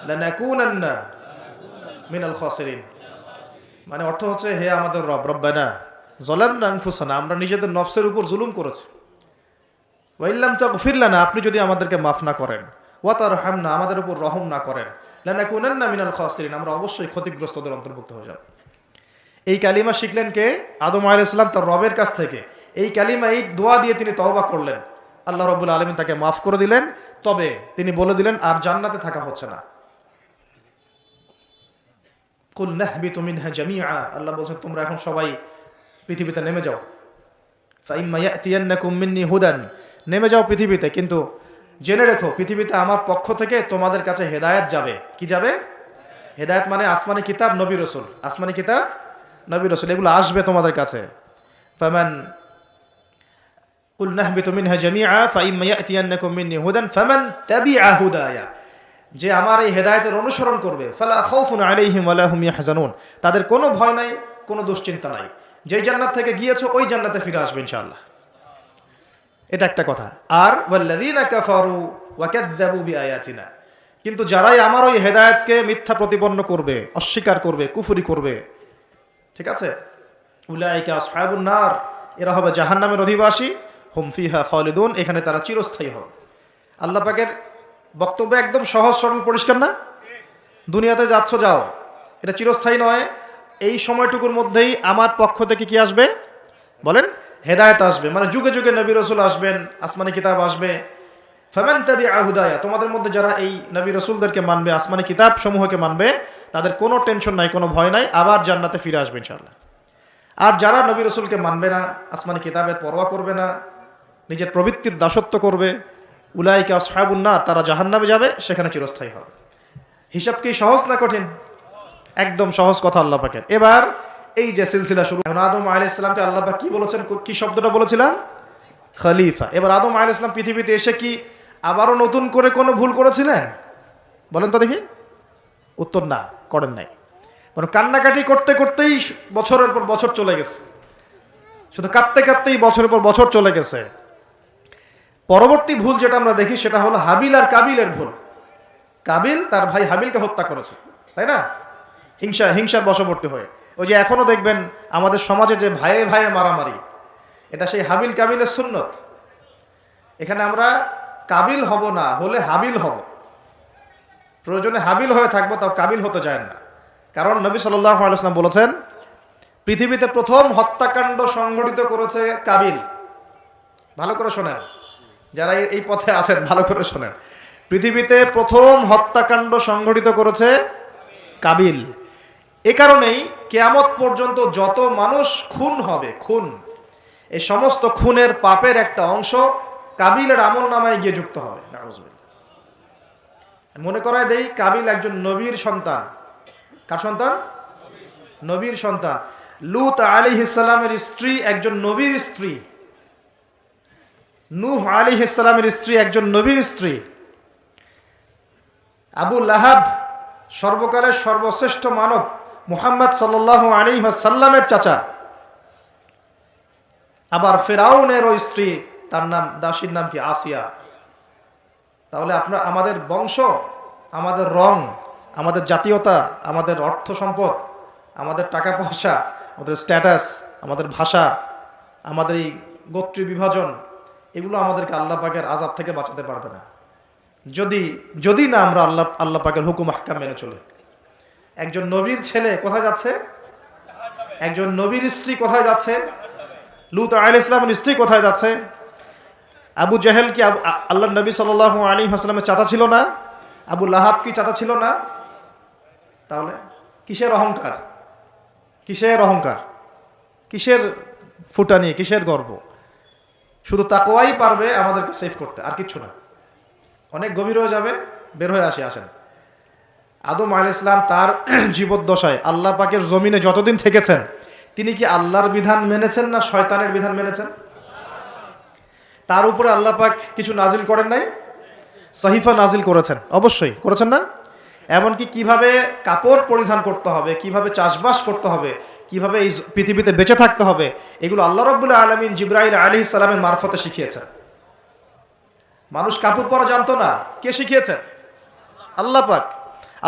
লানাকুনান্না মিনাল খাসিরিন। মানে অর্থ হচ্ছে, হে আমাদের রব, রব্বানা যালামনা আনফুসানা, আমরা নিজেদের নফসের উপর জুলুম করেছি, ওয়া ইল্লাম তাগফির লানা, আপনি যদি আমাদেরকে মাফ না করেন, ওয়া তারহামনা, আমাদের উপর রহম না করেন, লানাকুনান্না মিনাল খাসিরিন, আমরা অবশ্যই ক্ষতিগ্রস্তদের অন্তর্ভুক্ত হয়ে যাব। এই কালিমা শিখলেন কে? আদম আলাইহিস সালাম তার রবের কাছ থেকে। এই কালিমা, এই দোয়া দিয়ে তিনি তওবা করলেন, আল্লাহ রাব্বুল আলামিন তাকে মাফ করে দিলেন। তবে তিনি বলে দিলেন আর জান্নাতে থাকা হচ্ছে না। কুল নাহবিতু মিনহা জামিআ, আল্লাহ বলেন তোমরা এখন সবাই পৃথিবীতে নেমে যাও। ফাইম্মা ইয়াতিয়ান্নাকুম মিন্নি হুদান, নেমে যাও পৃথিবীতে, কিন্তু জেনে রেখো পৃথিবীতে আমার পক্ষ থেকে তোমাদের কাছে হেদায়েত যাবে। কি যাবে? হেদায়েত মানে আসমানি কিতাব, নবী রাসূল, আসমানি কিতাব, নবী রাসূল, এগুলো আসবে তোমাদের কাছে। ফামান কুল নাহবিতু মিনহা জামিআ ফাইম্মা ইয়াতিয়ান্নাকুম মিন্নী হুদান ফামান তাবিআ হুদায়া, যে আমার এই হেদায়েতের অনুসরণ করবে ফালা খাউফুন আলাইহিম ওয়ালা হুম ইয়াহজানুন, তাদের কোনো ভয় নাই, কোনো দুশ্চিন্তা নাই, যেই জান্নাত থেকে গিয়েছো ওই জান্নাতে ফিরে আসবে ইনশাআল্লাহ। এটা একটা কথা। আর ওয়াল্লাযীনা কাফারু ওয়া কাযযাবু বিআয়াতিনা, কিন্তু যারাই আমার ওই হেদায়েতকে মিথ্যা প্রতিপন্ন করবে, অস্বীকার করবে, কুফরি করবে, ঠিক আছে, উলাইকা আসহাবুন নার, এরা হবে জাহান্নামের অধিবাসী, হুম ফিহা খালিদুন, এখানে তারা চিরস্থায়ী হবে। আল্লাহ পাকের বক্তব্য একদম সহজ সরল পরিষ্কার না? দুনিয়াতে যাচ্ছ যাও, এটা চিরস্থায়ী নয়। এই সময়টুকুর মধ্যেই আমার পক্ষ থেকে কি আসবে বলেন? হেদায়েত আসবে, মানে যুগে যুগে নবী রাসূল আসবেন, আসমানি কিতাব আসবে। ফামান তাবিআ হুদায়া, তোমাদের মধ্যে যারা এই নবী রাসূলদেরকে মানবে, আসমানি কিতাব সমূহকে মানবে, তাদের কোনো টেনশন নাই, কোনো ভয় নাই, আবার জান্নাতে ফিরে আসবে ইনশাআল্লাহ। আর যারা নবী রাসূলকে মানবে না, আসমানি কিতাবের পরোয়া করবে না, নিজের প্রবৃত্তির দাসত্ব করবে, উলাইকা আসহাবুন নার, তারা জাহান্নামে যাবে, সেখানে চিরস্থায়ী হবে। হিসাব কি সহজ না কঠিন? একদম সহজ কথা আল্লাহ পাকের। এবার এই যে সিলসিলা শুরু, আদম আলাইহিস সালামকে আল্লাহ পাক কি বলেছেন, কি শব্দটা বলেছিলাম? খলিফা। এবার আদম আলাইহিস সালাম পৃথিবীতে এসে কি আবারও নতুন করে কোনো ভুল করেছিলেন? বলেন তো দেখি। উত্তর না, করেন নাই। মানে কান্নাকাটি করতে করতেই বছরের পর বছর চলে গেছে, শুধু কাঁদতে কাঁদতেই বছরের পর বছর চলে গেছে। পরবর্তী ভুল যেটা আমরা দেখি সেটা হলো হাবিল আর কাবিলের ভুল। কাবিল তার ভাই হাবিলকে হত্যা করেছে, তাই না? হিংসার বশবর্তী হয়ে। ওই যে এখনো দেখবেন আমাদের সমাজে যে ভাইয়ে ভাইয়ে মারামারি, এটা সেই হাবিল কাবিলের সুন্নত। এখানে আমরা কাবিল হব না, হলে হাবিল হব। প্রয়োজনে হাবিল হয়ে থাকবো, তাও কাবিল হতে যায় না। কারণ নবী সাল্লাল্লাহু আলাইহি ওয়াসাল্লাম বলেছেন, পৃথিবীতে প্রথম হত্যাকাণ্ড সংঘটিত করেছে কাবিল। ভালো করে শোনেন, যারা এই পথে আছেন ভালো করে শোনেন। পৃথিবীতে প্রথম হত্যাকাণ্ড সংঘটিত করেছে কাবিল। এ কারণেই কিয়ামত পর্যন্ত যত মানুষ খুন হবে, খুন, এই সমস্ত খুনের পাপের একটা অংশ কাবিলের আমল নামায় গিয়ে যুক্ত হবে। নাউজুবিল্লাহ। মনে করায় দেই, কাবিল একজন নবীর সন্তান। কার সন্তান? নবীর সন্তান। লূত আলাইহিস সালামের স্ত্রী একজন নবীর স্ত্রী। নূহ আলাইহিস সালামের স্ত্রী একজন নবীর স্ত্রী। আবু লাহাব সর্বকালের সর্বশ্রেষ্ঠ মানব মুহাম্মদ সাল্লাল্লাহু আলাইহি ওয়াসাল্লামের চাচা। আবার ফিরআউনের ওই স্ত্রী, তার নাম, দাসীর নাম কি? আসিয়া। তাহলে আমাদের বংশ, আমাদের রং, আমাদের জাতীয়তা, আমাদের অর্থ সম্পদ, আমাদের টাকা পয়সা, আমাদের স্ট্যাটাস, আমাদের ভাষা, আমাদের এই গোত্রীয় বিভাজন, এগুলো আমাদেরকে আল্লাহ পাকের আযাব থেকে বাঁচাতে পারবে না, যদি না আমরা আল্লাহ পাকের হুকুম আহকাম মেনে চলে। একজন নবীর ছেলে কোথায় যাচ্ছে? একজন নবীর স্ত্রী কোথায় যাচ্ছে? লূত আলাইহিস সালামের স্ত্রী কোথায় যাচ্ছে? আবু জাহেল কি আল্লাহ নবী সাল্লাল্লাহু আলাইহি ওয়াসাল্লামের চাচা ছিল না? আবু লাহাব কি চাচা ছিল না? তাহলে কিসের অহংকার? কিসের অহংকার? কিসের ফুটানি? কিসের গর্ব? শুধু তাকওয়াই পারবে আমাদেরকে সেভ করতে, আর কিচ্ছু না। অনেক গভীর হয়ে যাবে, বের হয়ে আসেন। আদম আলাইহিস সালাম তার জীবদ্দশায় আল্লাহ পাকের জমিনে যতদিন থেকেছেন, তিনি কি আল্লাহর বিধান মেনেছেন না শয়তানের বিধান মেনেছেন? তার উপরে আল্লাহ পাক কিছু নাজিল করেন নাই? সহিফা নাজিল করেছেন, অবশ্যই করেছেন না? এমনকি কিভাবে কাপড় পরিধান করতে হবে, কিভাবে চাষবাস করতে হবে, কিভাবে এই পৃথিবীতে বেঁচে থাকতে হবে, এগুলো আল্লাহ রাব্বুল আলামিন জিবরাইল আলাইহিস সালামের মারফতে শিখিয়েছেন। মানুষ কাপড় পরা জানতো না, কে শিখিয়েছেন? আল্লাহ পাক।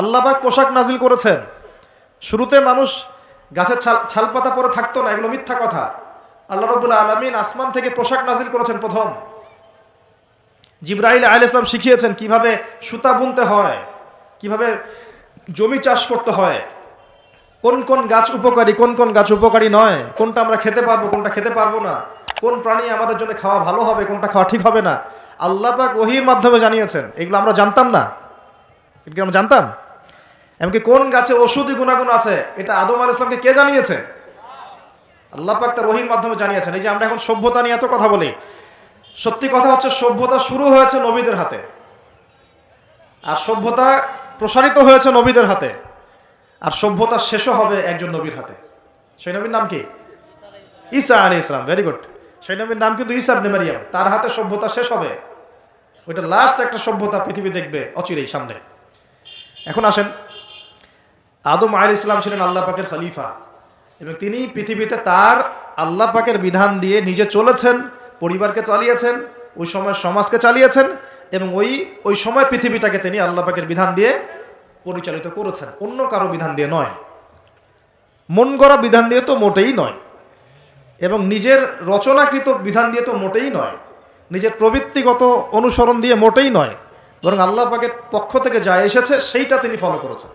আল্লাহ পাক পোশাক নাজিল করেছেন। শুরুতে মানুষ গাছের ছালপাতা পরে থাকতো না, এগুলো মিথ্যা কথা। আল্লাহ রাব্বুল আলামিন আসমান থেকে পোশাক নাজিল করেছেন প্রথম। জিবরাইল আলাইহিস সালাম শিখিয়েছেন কিভাবে সুতা বুনতে হয়, কিভাবে জমি চাষ করতে হয়, কোন কোন গাছ উপকারী, কোন কোন গাছ উপকারী নয়, কোনটা আমরা খেতে পারবো, কোনটা খেতে পারবো না, কোন প্রাণী আমাদের জন্য খাওয়া ভালো হবে, কোনটা খাওয়া ঠিক হবে না, আল্লাহ পাক ওহীর মাধ্যমে জানিয়েছেন। এগুলো আমরা জানতাম না, এগুলো আমরা জানতাম। এমনকি কোন গাছে ঔষধি গুণাগুণ আছে, এটা আদম আলাইহিস সালামকে কে জানিয়েছে? আল্লাহ পাক তার ওহীর মাধ্যমে জানিয়েছেন। এই যে আমরা এখন সভ্যতা নিয়ে এত কথা বলি, সত্যি কথা হচ্ছে সভ্যতা শুরু হয়েছে নবীদের হাতে, আর সভ্যতা প্রসারিত হয়েছে নবীদের হাতে, আর সভ্যতা শেষও হবে একজন নবীর হাতে। সেই নবীর নাম কি? ঈসা আলাইহিস সালাম। Very good. সেই নবীর নাম কিন্তু ঈসা ইবনে মারইয়াম। তার হাতে সভ্যতা শেষ হবে, ওইটা লাস্ট একটা সভ্যতা পৃথিবী দেখবে অচিরেই সামনে। এখন আসেন, আদম আলাইহিস সালাম ছিলেন আল্লাহ পাকের খলিফা এবং তিনি পৃথিবীতে তার আল্লাহ পাকের বিধান দিয়ে নিজে চলেছেন, পরিবারকে চালিয়েছেন, ওই সময় সমাজকে চালিয়েছেন এবং ওই সময় পৃথিবীটাকে তিনি আল্লাহ পাকের বিধান দিয়ে পরিচালিত করেছেন, অন্য কারো বিধান দিয়ে নয়, মন গড়া বিধান দিয়ে তো মোটেই নয়, এবং নিজের রচনাকৃত বিধান দিয়ে তো মোটেই নয়, নিজের প্রবৃত্তিগত অনুসরণ দিয়ে মোটেই নয়, বরং আল্লাহ পাকের পক্ষ থেকে যা এসেছে সেইটা তিনি ফলো করেছেন।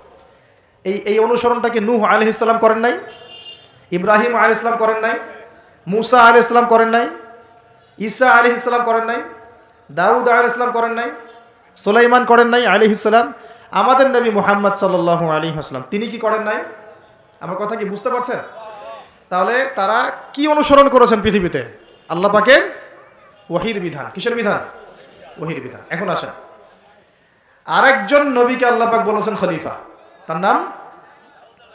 এই অনুসরণটাকে নূহ আলাইহিস সালাম করেন নাই, ইব্রাহিম আলাইহিস সালাম করেন নাই, মুসা আলাইহিস সালাম করেন নাই, ঈসা আলাইহিস সালাম করেন নাই, দাউদ আলাইহিস সালাম করেন নাই, সুলাইমান করেন নাই আলাইহিস সালাম। আমাদের নবী মুহাম্মদ সাল্লাল্লাহু আলাইহি ওয়াসাল্লাম তিনি কি করেন নাই? আমার কথা কি বুঝতে পারছেন? তাহলে তারা কি অনুসরণ করেছেন পৃথিবীতে? আল্লাহ পাকের ওহীর বিধান। কিসের বিধান? ওহীর বিধান। এখন আসেন, আরেকজন নবীকে আল্লাহ পাক বলেছেন খলিফা, তার নাম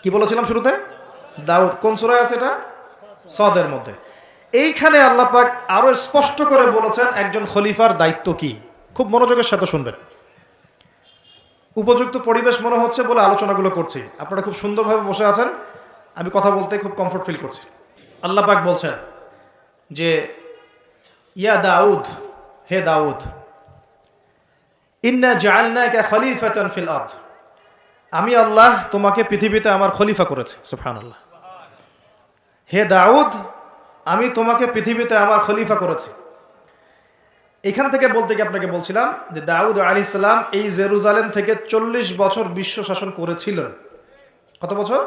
কি বলেছিলাম শুরুতে? দাউদ। কোন সূরায় আছে এটা? সদের মধ্যে। এইখানে আল্লাহ পাক আরো স্পষ্ট করে বলেছেন একজন খলিফার দায়িত্ব কি। খুব মনোযোগের সাথে শুনবেন। উপযুক্ত পরিবেশ মনে হচ্ছে বলে আলোচনাগুলো করছি, আপনারা খুব সুন্দরভাবে বসে আছেন, আমি কথা বলতে খুব কমফোর্ট ফিল করছি। আল্লাহ পাক বলছেন যে ইয়া দাউদ, হে দাউদ, ইন্না জাআলনাকা খলিফাতান ফিল আরদ, আমি আল্লাহ তোমাকে পৃথিবীতে আমার খলিফা করেছি। সুবহানাল্লাহ। হে দাউদ, আমি তোমাকে পৃথিবীতে আমার খলিফা করেছি। এখান থেকে বলতে গিয়ে আপনাকে বলছিলাম যে দাউদ আলাইহিস সালাম এই জেরুজালেম থেকে 40 বছর বিশ্ব শাসন করেছিলেন। কত বছর?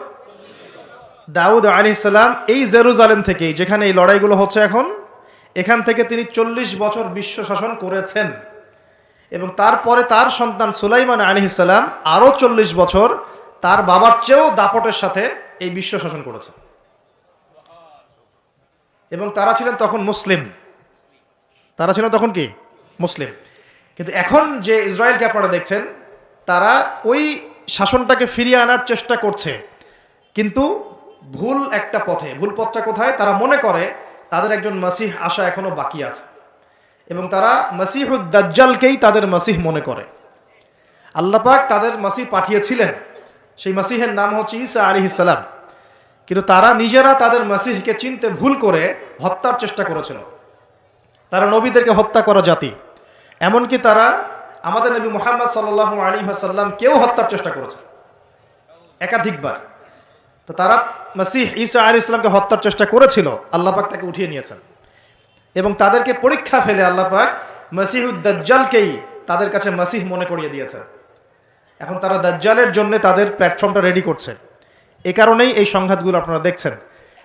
দাউদ আলাইহিস সালাম এই জেরুজালেম থেকে, যেখানে এই লড়াইগুলো হচ্ছে এখন, এখান থেকে তিনি 40 বছর বিশ্ব শাসন করেছেন এবং তারপরে তার সন্তান সুলাইমান আলাইহিস সালাম আরো 40 বছর তার বাবার চেয়েও দাপটের সাথে এই বিশ্ব শাসন করেছেন এবং তারা ছিলেন তখন মুসলিম। তারা ছিলেন তখন কি? মুসলিম। কিন্তু এখন যে ইসরায়েলকে আপনারা দেখছেন, তারা ওই শাসনটাকে ফিরিয়ে আনার চেষ্টা করছে, কিন্তু ভুল একটা পথে। ভুল পথটা কোথায়? তারা মনে করে তাদের একজন মাসিহ আসা এখনো বাকি আছে এবং তারা মাসিহুদ দাজ্জালকেই তাদের মাসিহ মনে করে। আল্লাহ পাক তাদের মাসিহ পাঠিয়েছিলেন, সেই মাসিহের নাম হচ্ছে ঈসা আলাইহিস সালাম, কিন্তু তারা নিজেরা তাদের মাসিহকে চিনতে ভুল করে হত্যার চেষ্টা করেছিল। তারা নবীদেরকে হত্যা করা জাতি, এমনকি তারা আমাদের নবী মুহাম্মদ সাল্লাল্লাহু আলাইহি ওয়াসাল্লাম কেউ হত্যার চেষ্টা করেছে একাধিকবার। তো তারা মাসিহ ঈসা আলাইহিস সালামকে হত্যার চেষ্টা করেছিল, আল্লাহ পাক তাকে উঠিয়ে নিয়েছেন এবং তাদেরকে পরীক্ষা ফেলে আল্লাহ পাক মাসিহুদ দাজ্জালকেই তাদের কাছে মাসিহ মনে করিয়ে দিয়েছেন। এখন তারা দাজ্জালের জন্য তাদের প্ল্যাটফর্মটা রেডি করছে। এই কারণেই এই সংঘাতগুলো আপনারা দেখছেন।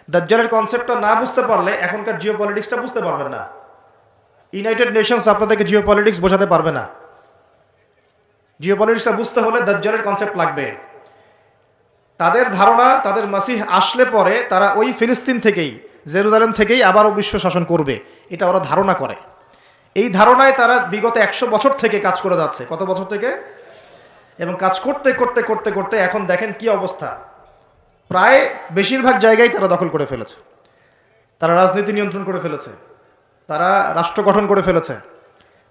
দাজ্জালের কনসেপ্টটা না বুঝতে পারলে এখনকার জিওপলিটিক্সটা বুঝতে পারবেন না। ইউনাইটেড নেশনস আপনাদেরকে জিওপলিটিক্স বোঝাতে পারবে না। জিওপলিটিক্সটা বুঝতে হলে দাজ্জালের কনসেপ্ট লাগবে। তাদের ধারণা তাদের মাসিহ আসলে পরে তারা ওই ফিলিস্তিন থেকেই, জেরুজালেম থেকেই আবারও বিশ্ব শাসন করবে, এটা ওরা ধারণা করে। এই ধারণায় তারা বিগত 100 বছর থেকে কাজ করে যাচ্ছে। কত বছর থেকে? এবং কাজ করতে করতে করতে করতে এখন দেখেন কি অবস্থা। প্রায় বেশিরভাগ জায়গায় তারা দখল করে ফেলেছে। তারা রাজনীতি নিয়ন্ত্রণ করে ফেলেছে, তারা রাষ্ট্র গঠন করে ফেলেছে,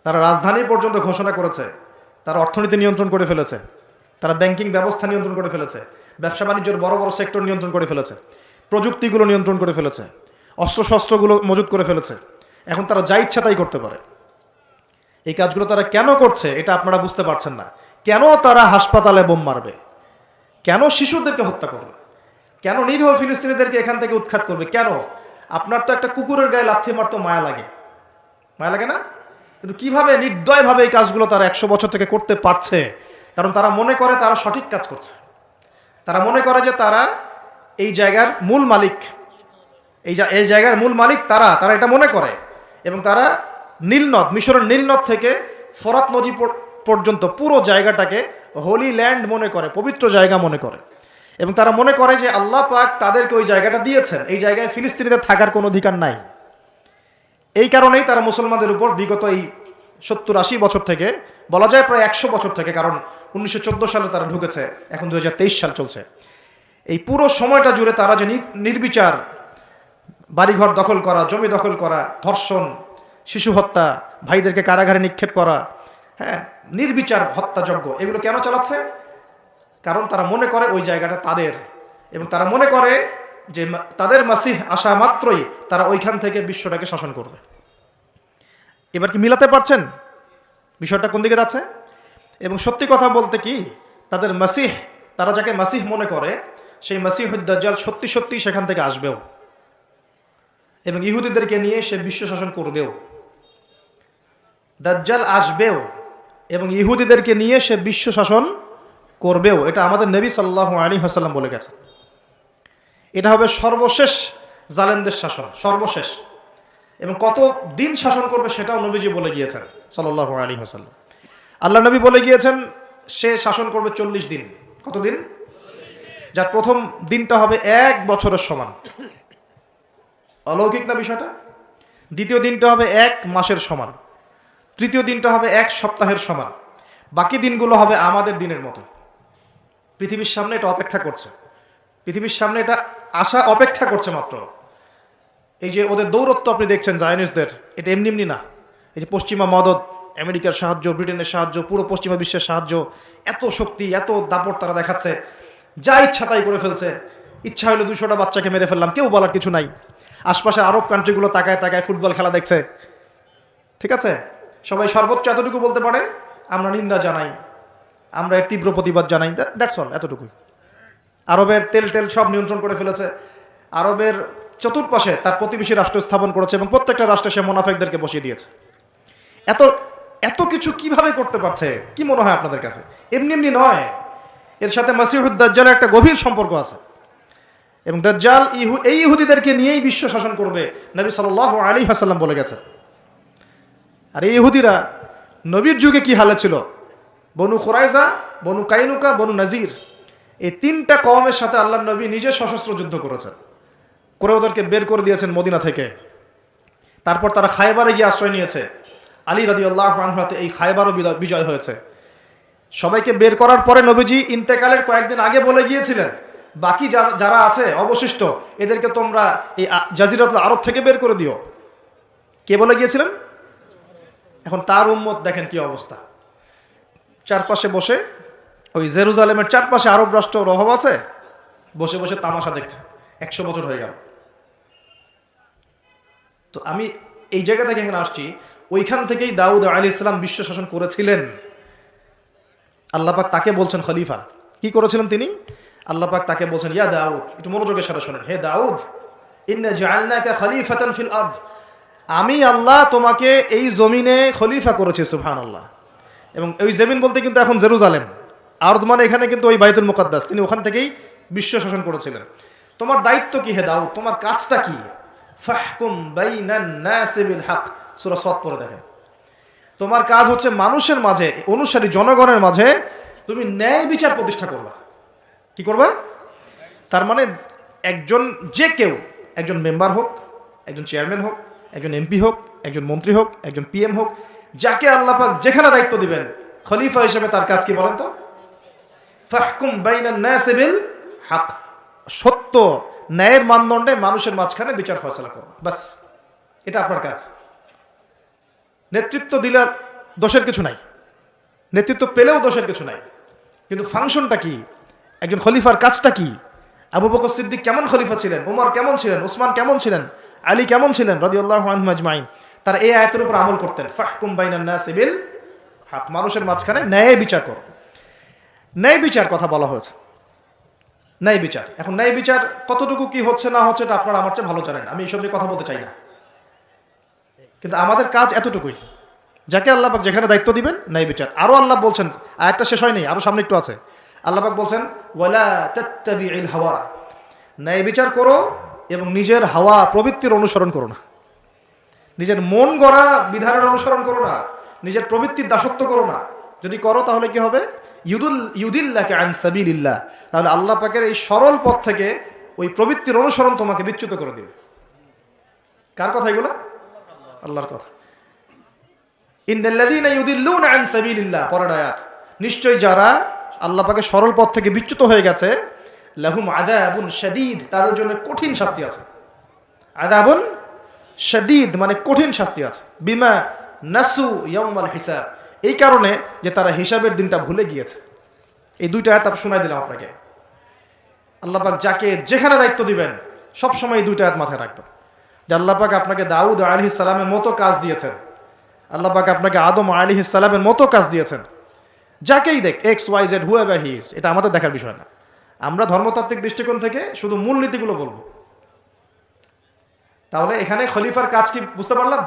তারা রাজধানী পর্যন্ত ঘোষণা করেছে, তারা অর্থনীতি নিয়ন্ত্রণ করে ফেলেছে, তারা ব্যাংকিং ব্যবস্থা নিয়ন্ত্রণ করে ফেলেছে, ব্যবসা বাণিজ্যের বড় বড় সেক্টর নিয়ন্ত্রণ করে ফেলেছে, প্রযুক্তিগুলো নিয়ন্ত্রণ করে ফেলেছে, অস্ত্রশস্ত্রগুলো মজুত করে ফেলেছে। এখন তারা যা ইচ্ছা তাই করতে পারে। এই কাজগুলো তারা কেন করছে এটা আপনারা বুঝতে পারছেন না। কেন তারা হাসপাতালে বোম মারবে? কেন শিশুদেরকে হত্যা করবে? কেন নিরীহ ফিলিস্তিনিদেরকে এখান থেকে উৎখাত করবে? কেন? আপনার তো একটা কুকুরের গায়ে লাথি মারতো মায়া লাগে, মায়া লাগে না? কিন্তু কিভাবে নির্দয়ভাবে এই কাজগুলো তারা 100 বছর থেকে করতে পারছে? কারণ তারা মনে করে তারা সঠিক কাজ করছে। তারা মনে করে যে তারা এই জায়গার মূল মালিক, এই জায়গার মূল মালিক তারা এটা মনে করে। এবং তারা নীলনদ, মিশরের নীলনদ থেকে ফরাত নদী পর্যন্ত পুরো জায়গাটাকে হোলি ল্যান্ড মনে করে, পবিত্র জায়গা মনে করে। এবং তারা মনে করে যে আল্লাহ পাক তাদেরকে ওই জায়গাটা দিয়েছেন, এই জায়গায় ফিলিস্তিনিদের থাকার কোনো অধিকার নাই। এই কারণেই তারা মুসলমানদের উপর বিগত এই 70-80 বছর থেকে, বলা যায় প্রায় 100 বছর থেকে, কারণ 1914 সালে তারা ঢুকেছে, এখন 2023 সাল চলছে, এই পুরো সময়টা জুড়ে তারা যে নির্বিচার বাড়িঘর দখল করা, জমি দখল করা, ধর্ষণ, শিশু হত্যা, ভাইদেরকে কারাগারে নিক্ষেপ করা, হ্যাঁ, নির্বিচার হত্যাযজ্ঞ, এগুলো কেন চালাচ্ছে? কারণ তারা মনে করে ওই জায়গাটা তাদের, এবং তারা মনে করে যে তাদের মাসিহ আসা মাত্রই তারা ওইখান থেকে বিশ্বটাকে শাসন করবে। এবার কি মিলাতে পারছেন বিষয়টা কোন দিকে যাচ্ছে? এবং সত্যি কথা বলতে কি, তাদের মাসিহ, তারা যাকে মাসিহ মনে করে, সেই মাসিহুদ দাজ্জাল সত্যি সত্যি সেখান থেকে আসবেও, এবং ইহুদিদেরকে নিয়ে সে বিশ্ব শাসন করবেও। দাজ্জাল আসবেও এবং ইহুদিদেরকে নিয়ে সে বিশ্ব শাসন করবেও। এটা আমাদের নবী সাল্লাল্লাহু আলাইহি ওয়াসাল্লাম বলে গেছেন। এটা হবে সর্বশেষ জালেমদের শাসন, সর্বশেষ। এবং কত দিন শাসন করবে সেটাও নবীজি বলে গিয়েছেন সাল্লাল্লাহু আলাইহি ওয়াসাল্লাম। আল্লাহ নবী বলে গিয়েছেন সে শাসন করবে 40 দিন। কতদিন? যার প্রথম দিনটা হবে 1 বছরের সমান। অলৌকিক না বিষয়টা? দ্বিতীয় দিনটা হবে 1 মাসের সমান। তৃতীয় দিনটা হবে 1 সপ্তাহের সমান। বাকি দিনগুলো হবে আমাদের দিনের মতো। পৃথিবীর সামনে এটা অপেক্ষা করছে, পৃথিবীর সামনে এটা আসা অপেক্ষা করছে মাত্র। এই যে ওদের দৌরত্ব আপনি দেখছেন জায়নিস্টদের, এটা এমনি এমনি না। এই যে পশ্চিমা মদদ, আমেরিকার সাহায্য, ব্রিটেনের সাহায্য, পুরো পশ্চিমা বিশ্বের সাহায্য, এত শক্তি, এত দাপট তারা দেখাচ্ছে, যা ইচ্ছা তাই করে ফেলছে। ইচ্ছা হলো 200টা বাচ্চাকে মেরে ফেললাম, কেউ বলার কিছু নাই। আশপাশের আরব কান্ট্রিগুলো তাকায় তাকায় ফুটবল খেলা দেখছে, ঠিক আছে? সবাই সর্বোচ্চ এতটুকু বলতে পারে, আমরা নিন্দা জানাই, আমরা এর তীব্র প্রতিবাদ জানাই, দ্যাটস অল, এতটুকুই। আরবের তেল সব নিয়ন্ত্রণ করে ফেলেছে। আরবের চতুর্পাশে তার প্রতিবেশী রাষ্ট্র স্থাপন করেছে এবং প্রত্যেকটা রাষ্ট্রে সে মুনাফিকদেরকে বসিয়ে দিয়েছে। এত এত কিছু কিভাবে করতে পারছে? কি মনে হয় আপনাদের কাছে? এমনি এমনি নয়, এর সাথে মাসিহুদ দাজ্জালের একটা গভীর সম্পর্ক আছে। এবং দাজ্জাল এই ইহুদিদেরকে নিয়েই বিশ্ব শাসন করবে, নবী সাল্লাল্লাহু আলাইহি ওয়াসাল্লাম বলে গেছেন। আর এই ইহুদিরা নবীর যুগে কি হালে ছিল? বনু কুরাইজা, বনু কাইনুকা, বনু নাজির, এই 3টা কওমের সাথে আল্লাহর নবী নিজে সশস্ত্র যুদ্ধ করেছেন, করে ওদেরকে বের করে দিয়েছেন মদিনা থেকে। তারপর তারা খায়বারে গিয়ে আশ্রয় নিয়েছে। আলী রাদিয়াল্লাহু আনহু হাতে এই খায়বারও বিজয় হয়েছে। সবাইকে বের করার পরে নবীজি ইন্তেকালের কয়েকদিন আগে বলে গিয়েছিলেন, বাকি যারা আছে অবশিষ্ট, এদেরকে তোমরা এই জাজিরাতুল আরব থেকে বের করে দিও। কে বলে গিয়েছিলেন? এখন তার উম্মত দেখেন কি অবস্থা। চারপাশে বসে, ওই জেরুজালেমের চারপাশে আরব রাষ্ট্র রহব আছে, বসে বসে তামাশা দেখছে। 100 বছর হয়ে গেল। তো আমি এই জায়গা থেকে এখানে আসছি, ওইখান থেকেই দাউদ আলাইহিস সালাম বিশ্ব শাসন করেছিলেন। আল্লাহ পাক তাকে বলছেন খলিফা। কি করেছিলেন তিনি? আল্লাহ পাক তাকে বলছেন, ইয়া দাউদ, একটু মনোযোগের সাথে শোনেন, হে দাউদ, ইন্না জাআলনাকা খলিফাতান ফিল আরদ, আমি আল্লাহ তোমাকে এই জমিনে খলিফা করেছি। সুবহানাল্লাহ। এবং ওই জমিন বলতে কিন্তু এখন জেরুজালেম, আরদ মানে এখানে কিন্তু ওই বাইতুল মুকাদ্দাস। তিনি ওখান থেকেই বিশ্ব শাসন করেছিলেন। তোমার দায়িত্ব কি হে দাউদ? তোমার কাজটা কি? ফাহকুম বাইনান নাসি বিল হক, সূরা সাদ পড়ে দেখেন। তোমার কাজ হচ্ছে মানুষের মাঝে, অনুসারী জনগণের মাঝে তুমি ন্যায় বিচার প্রতিষ্ঠা করবা। কি করবা? তার মানে একজন, যে কেউ, একজন মেম্বার হোক, একজন চেয়ারম্যান হোক, একজন এমপি হোক, একজন মন্ত্রী হোক, একজন পিএম হোক, যাকে আল্লাহ পাক যেখানে দায়িত্ব দিবেন, খলিফা হিসেবে তার কাজ কি বলেন তো? ফাহকুম বাইনান নাসি বিল হক, সত্য ন্যায়ের মানদণ্ডে মানুষের মাঝখানে বিচার ফয়সালা করবা, বাস, এটা আপনার কাজ। নেতৃত্ব দিলে দোষের কিছু নাই, নেতৃত্ব পেলেও দোষের কিছু নাই, কিন্তু ফাংশনটা কি? একজন খলিফার কাজটা কি? আবু বকর সিদ্দিক কেমন খলিফা ছিলেন? ওমর কেমন ছিলেন? ওসমান কেমন ছিলেন? আলী কেমন ছিলেন রাদিয়াল্লাহু আনহুম আজমাইন? তারা এই আয়াতের উপর আমল করতেন, ফাহকুম বাইনান নাসি বিল হক, মানুষের মাঝখানে ন্যায় বিচার করো। ন্যায় বিচার কথা বলা হয়েছে, ন্যায় বিচার। এখন ন্যায় বিচার কতটুকু কি হচ্ছে না হচ্ছে এটা আপনারা আমার চেয়ে ভালো জানেন, আমি এইসব নিয়ে কথা বলতে চাই না। কিন্তু আমাদের কাজ এতটুকুই, যাকে আল্লাহ পাক যেখানে দায়িত্ব দিবেন ন্যায় বিচার। আরো আল্লাহ বলছেন, আয়াতটা শেষ হয়নি, আরো সামনে একটু আছে। আল্লাহ পাক বলছেন, ওয়ালা তাত্তাবিউল হাওয়া, ন্যায় বিচার করো এবং নিজের হাওয়া প্রবৃত্তির অনুসরণ করো না, নিজের মন গড়া বিধানের অনুসরণ করো না, নিজের প্রবৃত্তির দাসত্ব করো না। যদি করো তাহলে কি হবে? ইউদিল্লাকা আন সাবিলিল্লাহ, তাহলে আল্লাহ পাকের এই সরল পথ থেকে ওই প্রবৃত্তির অনুসরণ তোমাকে বিচ্যুত করে দিবে। কার কথা এগুলো? আল্লাহর কথা। ইন্নাল্লাযীনা ইউদিল্লুনা আন সাবিলিল্লাহ, পরের আয়াত, নিশ্চয়ই যারা আল্লাহ পাকের সরল পথ থেকে বিচ্যুত হয়ে গেছে, লাহুম আযাবুন শাদীদ, তাদের জন্য কঠিন শাস্তি আছে। আযাবুন শাদীদ মানে কঠিন শাস্তি আছে, বিমা নাসু ইয়াউমাল হিসাব, এই কারণে যে তারা হিসাবের দিনটা ভুলে গিয়েছে। এই দুইটা আয়াত আমি শোনাই দিলাম আপনাকে। আল্লাহ পাক যাকে যেখানে দায়িত্ব দিবেন সব সময় এই দুইটা আয়াত মাথায় রাখবেন যে আল্লাহ পাক আপনাকে দাউদ আলাইহিস সালামের মতো কাজ দিয়েছেন, আল্লাহ পাক আপনাকে আদম আলাইহিস সালামের মতো কাজ দিয়েছেন। যাকেই দেখ X Y Z whoever he is, এটা আমাদের দেখার বিষয় না। আমরা ধর্মতাত্ত্বিক দৃষ্টিকোণ থেকে শুধু মূলনীতিগুলো বলবো। তাহলে এখানে খলিফার কাজ কি বুঝতে পারলাম?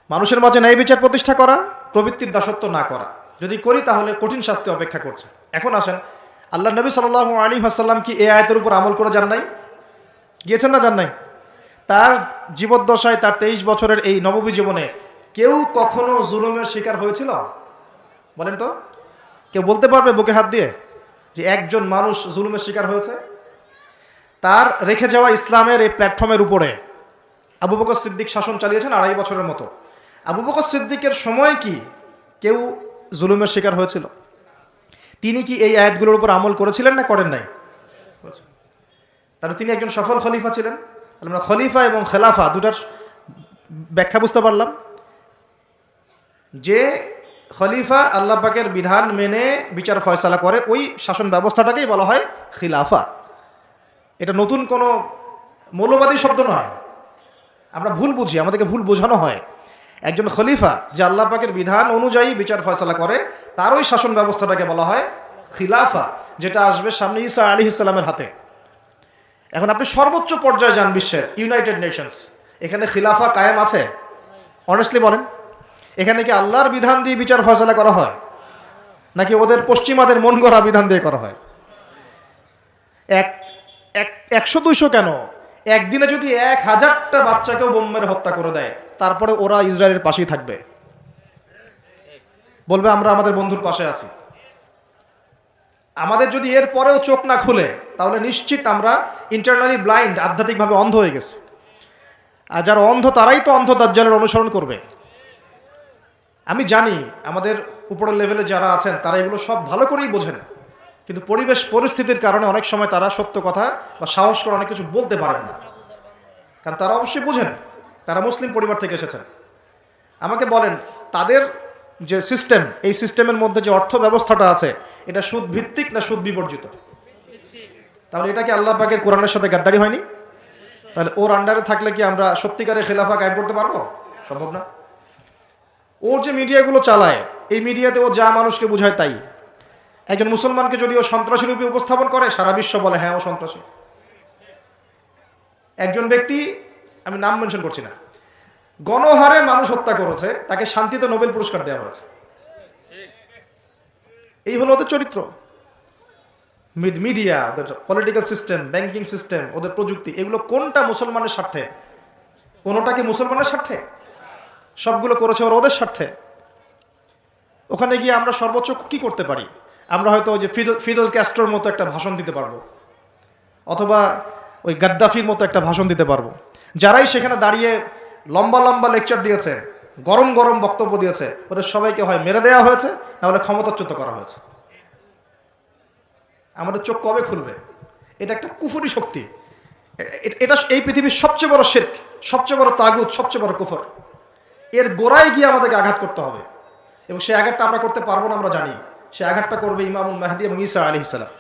মানুষের মাঝে ন্যায় বিচার প্রতিষ্ঠা করা, প্রবৃত্তির দাসত্ব না করা। যদি করি তাহলে কঠিন শাস্তি অপেক্ষা করছে। এখন আসেন, আল্লাহ নবী সাল্লাল্লাহু আলাইহি ওয়াসাল্লাম কি এই আয়াতের উপর আমল করে যান নাই? গিয়েছেন না যান নাই? তার জীবদ্দশায়, তার 23 বছরের এই নববী জীবনে কেউ কখনো জুলুমের শিকার হয়েছিল? বলেন তো, কেউ বলতে পারবে বুকে হাত দিয়ে যে একজন মানুষ জুলুমের শিকার হয়েছে? তার রেখে যাওয়া ইসলামের এই প্ল্যাটফর্মের উপরে আবু বকর সিদ্দিক শাসন চালিয়েছেন 2.5 বছরের মতো। আবু বকর সিদ্দিকের সময় কি কেউ জুলুমের শিকার হয়েছিল? তিনি কি এই আয়াতগুলোর উপর আমল করেছিলেন না করেন নাই? তাহলে তিনি একজন সফল খলিফা ছিলেন। আমরা খলিফা এবং খেলাফা দুটার ব্যাখ্যা বুঝতে পারলাম। যে খলিফা আল্লাহ পাকের বিধান মেনে বিচার ফয়সালা করে, ওই শাসন ব্যবস্থাটাকেই বলা হয় খিলাফা। এটা নতুন কোনো মৌলবাদী শব্দ নয়, আমরা ভুল বুঝি, আমাদেরকে ভুল বোঝানো হয়। একজন খলিফা যে আল্লাহ পাকের বিধান অনুযায়ী বিচার ফয়সালা করে, তার ওই শাসন ব্যবস্থাটাকে বলা হয় খিলাফা, যেটা আসবে সামনে ঈসা আলাইহিস সালামের হাতে। এখন আপনি সর্বোচ্চ পর্যায়ে যান বিশ্বের, ইউনাইটেড নেশনস, এখানে খিলাফা কায়েম আছে? অনেস্টলি বলেন, এখানে কি আল্লাহর বিধান দিয়ে বিচার ফয়সালা করা হয়, নাকি ওদের পশ্চিমাদের মন গড়া বিধান দিয়ে করা হয়? 100-200 কেন, একদিনে যদি 1000টা বাচ্চাকেও বোম মেরে হত্যা করে দেয়, তারপরে ওরা ইসরায়েলের পাশেই থাকবে, বলবে আমরা আমাদের বন্ধুর পাশে আছি। আমাদের যদি এর পরেও চোখ না খুলে, তাহলে নিশ্চিত আমরা ইন্টারনালি ব্লাইন্ড, আধ্যাত্মিকভাবে অন্ধ হয়ে গেছে। আর যারা অন্ধ তারাই তো অন্ধ দাজ্জালের অনুসরণ করবে। আমি জানি আমাদের উপরের লেভেলে যারা আছেন তারা এগুলো সব ভালো করেই বোঝেন, কিন্তু পরিবেশ পরিস্থিতির কারণে অনেক সময় তারা সত্য কথা বা সাহস করে অনেক কিছু বলতে পারেন না, কারণ তারা অবশ্যই বোঝেন, তারা মুসলিম পরিবার থেকে এসেছেন। আমাকে বলেন, তাদের যে সিস্টেম, এই সিস্টেমের মধ্যে যে অর্থ ব্যবস্থাটা আছে, এটা সুদ ভিত্তিক না সুদ বিবর্জিত? তাহলে এটা কি আল্লাহ পাকের কোরআনের সাথে গাদ্দারি হয়নি? তাহলে ওর আন্ডারে থাকলে কি আমরা সত্যিকারের খেলাফা কায়েম করতে পারবো? সম্ভব না। ওর যে মিডিয়াগুলো চালায়, এই মিডিয়াতে ও যা মানুষকে বোঝায় তাই। একজন মুসলমানকে যদি ও সন্ত্রাসী রূপে উপস্থাপন করে, সারা বিশ্ব বলে হ্যাঁ ও সন্ত্রাসী। একজন ব্যক্তি, আমি নাম মেনশন করছি না, গণহারে মানুষ হত্যা করেছে, তাকে শান্তিতে নোবেল পুরস্কার দেওয়া হয়েছে। এই হলো ওদের চরিত্র। মিডিয়া, ওদের পলিটিক্যাল সিস্টেম, ব্যাংকিং সিস্টেম, ওদের প্রযুক্তি, এগুলো কোনটা মুসলমানের স্বার্থে? কোনোটা কি মুসলমানের স্বার্থে? সবগুলো করেছে ওরা ওদের স্বার্থে। ওখানে গিয়ে আমরা সর্বোচ্চ কি করতে পারি? আমরা হয়তো ওই যে ফিডেল ক্যাস্ট্রোর মতো একটা ভাষণ দিতে পারবো, অথবা ওই গাদ্দাফির মতো একটা ভাষণ দিতে পারবো। যারাই সেখানে দাঁড়িয়ে লম্বা লম্বা লেকচার দিয়েছে, গরম গরম বক্তব্য দিয়েছে, ওদের সবাইকে হয় মেরে দেওয়া হয়েছে, না হলে ক্ষমতাচ্যুত করা হয়েছে। আমাদের চোখ কবে খুলবে? এটা একটা কুফরি শক্তি। এটা এই পৃথিবীর সবচেয়ে বড় শিরক, সবচেয়ে বড় তাগুত, সবচেয়ে বড় কুফর। এর গোড়ায় গিয়ে আমাদেরকে আঘাত করতে হবে, এবং সেই আঘাতটা আমরা করতে পারবো না, আমরা জানি। সেই আঘাতটা করবে ইমামুল মাহদি এবং ঈসা আলাইহিস সালাম।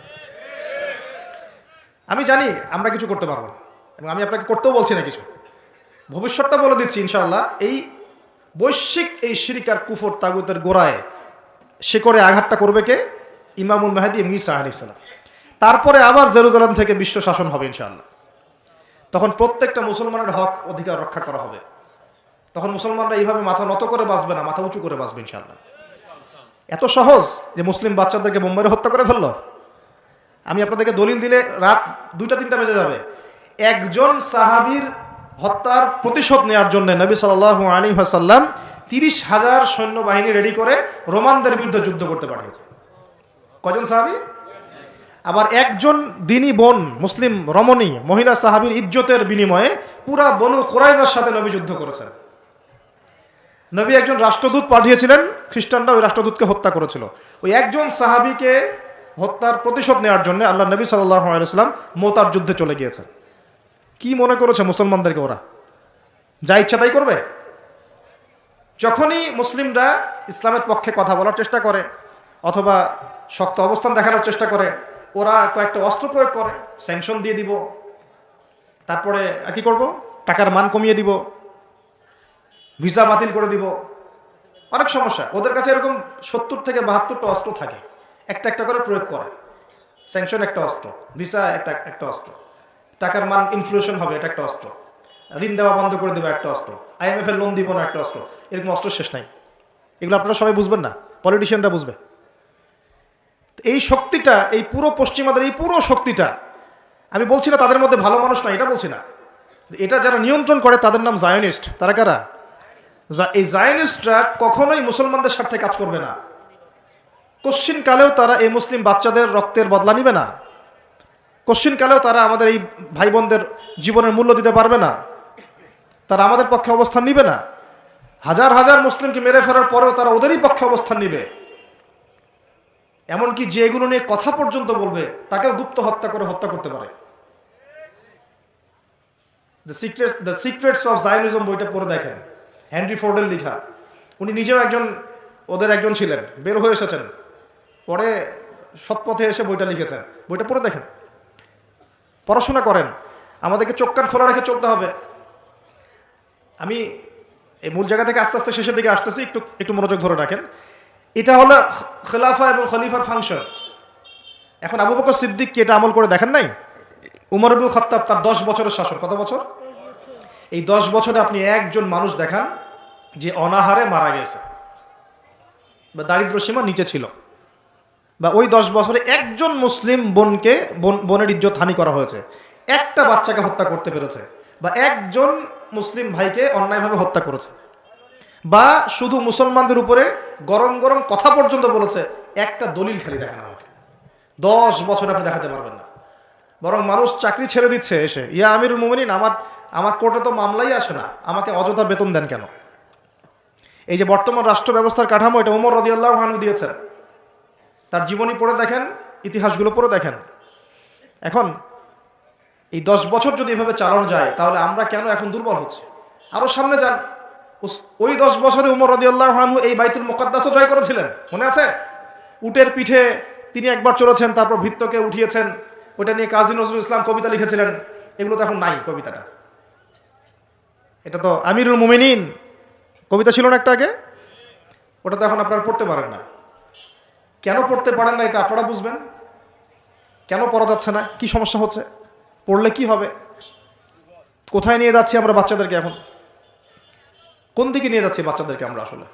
আমি জানি আমরা কিছু করতে পারবো না, এবং আমি আপনাকে করতেও বলছি না কিছু, ভবিষ্যৎটা বলে দিচ্ছি ইনশাআল্লাহ। এই বৈশ্বিক এই শিরক আর কুফর তাগুতের গোড়ায় শিকড়ে আঘাতটা করবে কে? ইমামুল মাহদি এবং ঈসা আলাইহিস সালাম। তারপরে আবার জেরুজালেম থেকে বিশ্ব শাসন হবে ইনশাআল্লাহ। তখন প্রত্যেকটা মুসলমানের হক অধিকার রক্ষা করা হবে। তখন মুসলমানরা এইভাবে মাথা নত করে বাঁচবে না, মাথা উঁচু করে বাঁচবে ইনশাআল্লাহ। এত সহজ যে মুসলিম বাচ্চাদেরকে বোম্বাইয়ে হত্যা করে ফেললো। আমি আপনাদেরকে দলিল দিলে রাত 2টা-3টা বেজে যাবে। একজন সাহাবীর হত্যার প্রতিশোধ নেওয়ার জন্য নবী সাল্লাল্লাহু আলাইহি ওয়াসাল্লাম 30,000 সৈন্যবাহিনী রেডি করে রোমানদের বিরুদ্ধে যুদ্ধ করতে পাঠিয়েছে। কয়জন সাহাবী? আবার একজন দিনী বোন, মুসলিম রমণী মহিলা সাহাবীর ইজ্জতের বিনিময়ে পুরা বনু কুরাইজার সাথে নবী যুদ্ধ করেছেন। নবী একজন রাষ্ট্রদূত পাঠিয়েছিলেন, খ্রিস্টানরা ওই রাষ্ট্রদূতকে হত্যা করেছিল। ওই একজন সাহাবীকে হত্যার প্রতিশোধ নেওয়ার জন্য আল্লাহ নবী সাল্লাল্লাহু আলাইহি ওয়াসাল্লাম মুতার যুদ্ধে চলে গিয়েছেন। কি মনে করেছে মুসলমানদেরকে ওরা? যা ইচ্ছা তাই করবে? যখনই মুসলিমরা ইসলামের পক্ষে কথা বলার চেষ্টা করে অথবা শক্ত অবস্থান দেখানোর চেষ্টা করে, ওরা কয়েকটা অস্ত্র প্রয়োগ করে, স্যাংশন দিয়ে দিব, তারপরে কি করব, টাকার মান কমিয়ে দিব, ভিসা বাতিল করে দিব, অনেক সমস্যা। ওদের কাছে এরকম 70 থেকে 72টা অস্ত্র থাকে, একটা একটা করে প্রয়োগ করে। স্যাংশন একটা অস্ত্র, ভিসা একটা অস্ত্র, টাকার মান ইনফ্লেশন হবে, এটা একটা অস্ত্র, ঋণ দেওয়া বন্ধ করে দেবো একটা অস্ত্র, IMF এর লোন দিব না একটা অস্ত্র। এরকম অস্ত্র শেষ নাই। এগুলো আপনারা সবাই বুঝবেন না, পলিটিশিয়ানরা বুঝবে। এই শক্তিটা, এই পুরো পশ্চিমাদের এই পুরো শক্তিটা, আমি বলছি না তাদের মধ্যে ভালো মানুষ নয়, এটা বলছি না, এটা যারা নিয়ন্ত্রণ করে তাদের নাম জায়নিস্ট। তারা কারা? এই জায়নিস্টরা কখনোই মুসলমানদের স্বার্থে কাজ করবে না। কোশ্চিন কালেও তারা এই মুসলিম বাচ্চাদের রক্তের বদলা নিবে না। কোশ্চিন কালেও তারা আমাদের এই ভাই বোনদের জীবনের মূল্য দিতে পারবে না। তারা আমাদের পক্ষে অবস্থান নিবে না। হাজার হাজার মুসলিমকে মেরে ফেলার পরেও তারা ওদেরই পক্ষে অবস্থান নিবে। এমনকি যেগুলো নিয়ে কথা পর্যন্ত বলবে তাকেও গুপ্ত হত্যা করতে পারে। দ্য সিক্রেটস অফ জায়নিজম বইটা পড়ে দেখেন, হেনরি ফোর্ডের লেখা। উনি নিজেও ওদের একজন ছিলেন, বের হয়ে এসেছেন, পরে সৎপথে এসে বইটা লিখেছেন। বইটা পড়ে দেখেন, পড়াশোনা করেন। আমাদেরকে চোখ কান খোলা রেখে চলতে হবে। আমি এই মূল জায়গা থেকে আস্তে আস্তে শেষের দিকে আসতেছি, একটু মনোযোগ ধরে রাখেন। এটা হলো খেলাফা এবং খলিফার ফাংশন। এখন আবু বকর সিদ্দিককে এটা আমল করে দেখেন নাই? উমর ইবনুল খাত্তাব, তার 10 বছরের শাসন। কত বছর? এই 10 বছরে আপনি একজন মানুষ দেখান যে অনাহারে মারা গেছে বা দারিদ্র সীমার নিচে ছিল, বা ওই 10 বছরে একজন মুসলিম বোনের ইজ্জত হানি করা হয়েছে, একটা বাচ্চাকে হত্যা করতে পেরেছে, বা একজন মুসলিম ভাইকে অন্যায়ভাবে হত্যা করেছে, বা শুধু মুসলমানদের উপরে গরম গরম কথা পর্যন্ত বলেছে, একটা দলিল খালি দেখেন আমাকে। 10 বছর আপনি দেখাতে পারবেন না। বরং মানুষ চাকরি ছেড়ে দিচ্ছে এসে, ইয়া আমিরুল মুমিনিন, আমার কোর্টে তো মামলাই আসে না, আমাকে অযথা বেতন দেন কেন? এই যে বর্তমান রাষ্ট্র ব্যবস্থার কাঠামো, এটা ওমর রাদিয়াল্লাহু আনহু দিয়েছেন। তার জীবনী পড়ে দেখেন, ইতিহাসগুলো পড়ে দেখেন। এখন এই 10 বছর যদি এভাবে চালানো যায়, তাহলে আমরা কেন এখন দুর্বল হচ্ছি? আরো সামনে যান, ওই 10 বছরে ওমর রাদিয়াল্লাহু আনহু এই বাইতুল মুকাদ্দাসও জয় করেছিলেন, মনে আছে? উটের পিঠে তিনি একবার চলেছেন, তারপর ভৃত্যকে উঠিয়েছেন। ওটা নিয়ে কাজী নজরুল ইসলাম কবিতা লিখেছিলেন। এগুলো তো এখন নাই। কবিতাটা, এটা তো আমিরুল মুমিনিন কবিতা ছিল না একটা আগে, ওটা তো এখন আপনারা পড়তে পারেন না। কেন পড়তে পারেন না এটা আপনারা বুঝবেন। কেন পড়া যাচ্ছে না? কি সমস্যা হচ্ছে? পড়লে কি হবে? কোথায় নিয়ে যাচ্ছি আমরা বাচ্চাদেরকে? এখন কোন দিকে নিয়ে যাচ্ছি বাচ্চাদেরকে আমরা? আসলে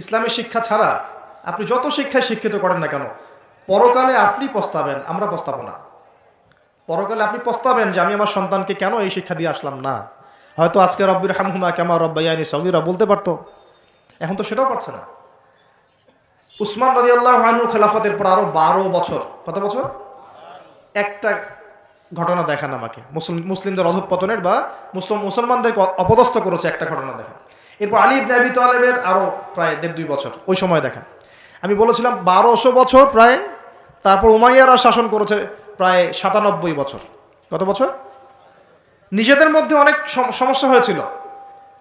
ইসলামের শিক্ষা ছাড়া আপনি যত শিক্ষায় শিক্ষিত করেন না কেন, পরকালে আপনি পস্তাবেন, আমরা পস্তাবো না। পরকালে আপনি পস্তাবেন যে আমি আমার সন্তানকে কেন এই শিক্ষা দিয়ে আসলাম না। হয়তো আজকে রব্বির হামহুমা কামা রব্বায়ানি সগীরা বলতে পারতো, এখন তো সেটাও পারছে না। উসমান রাদিয়াল্লাহু আনহুর খেলাফতের পর আরো 12 বছর, কত বছর? একটা ঘটনা দেখান আমাকে, মুসলিমদের অধঃপতনের বা মুসলমানদেরকে অপদস্থ করেছে একটা ঘটনা দেখেন। এরপর আলী ইবনে আবি তালেবের আরো প্রায় 1.5-2 বছর, ওই সময় দেখেন। আমি বলেছিলাম 1200 বছর প্রায়। তারপর উমাইয়ারা শাসন করেছে প্রায় 97 বছর। কত বছর? নিজেদের মধ্যে অনেক সমস্যা হয়েছিল।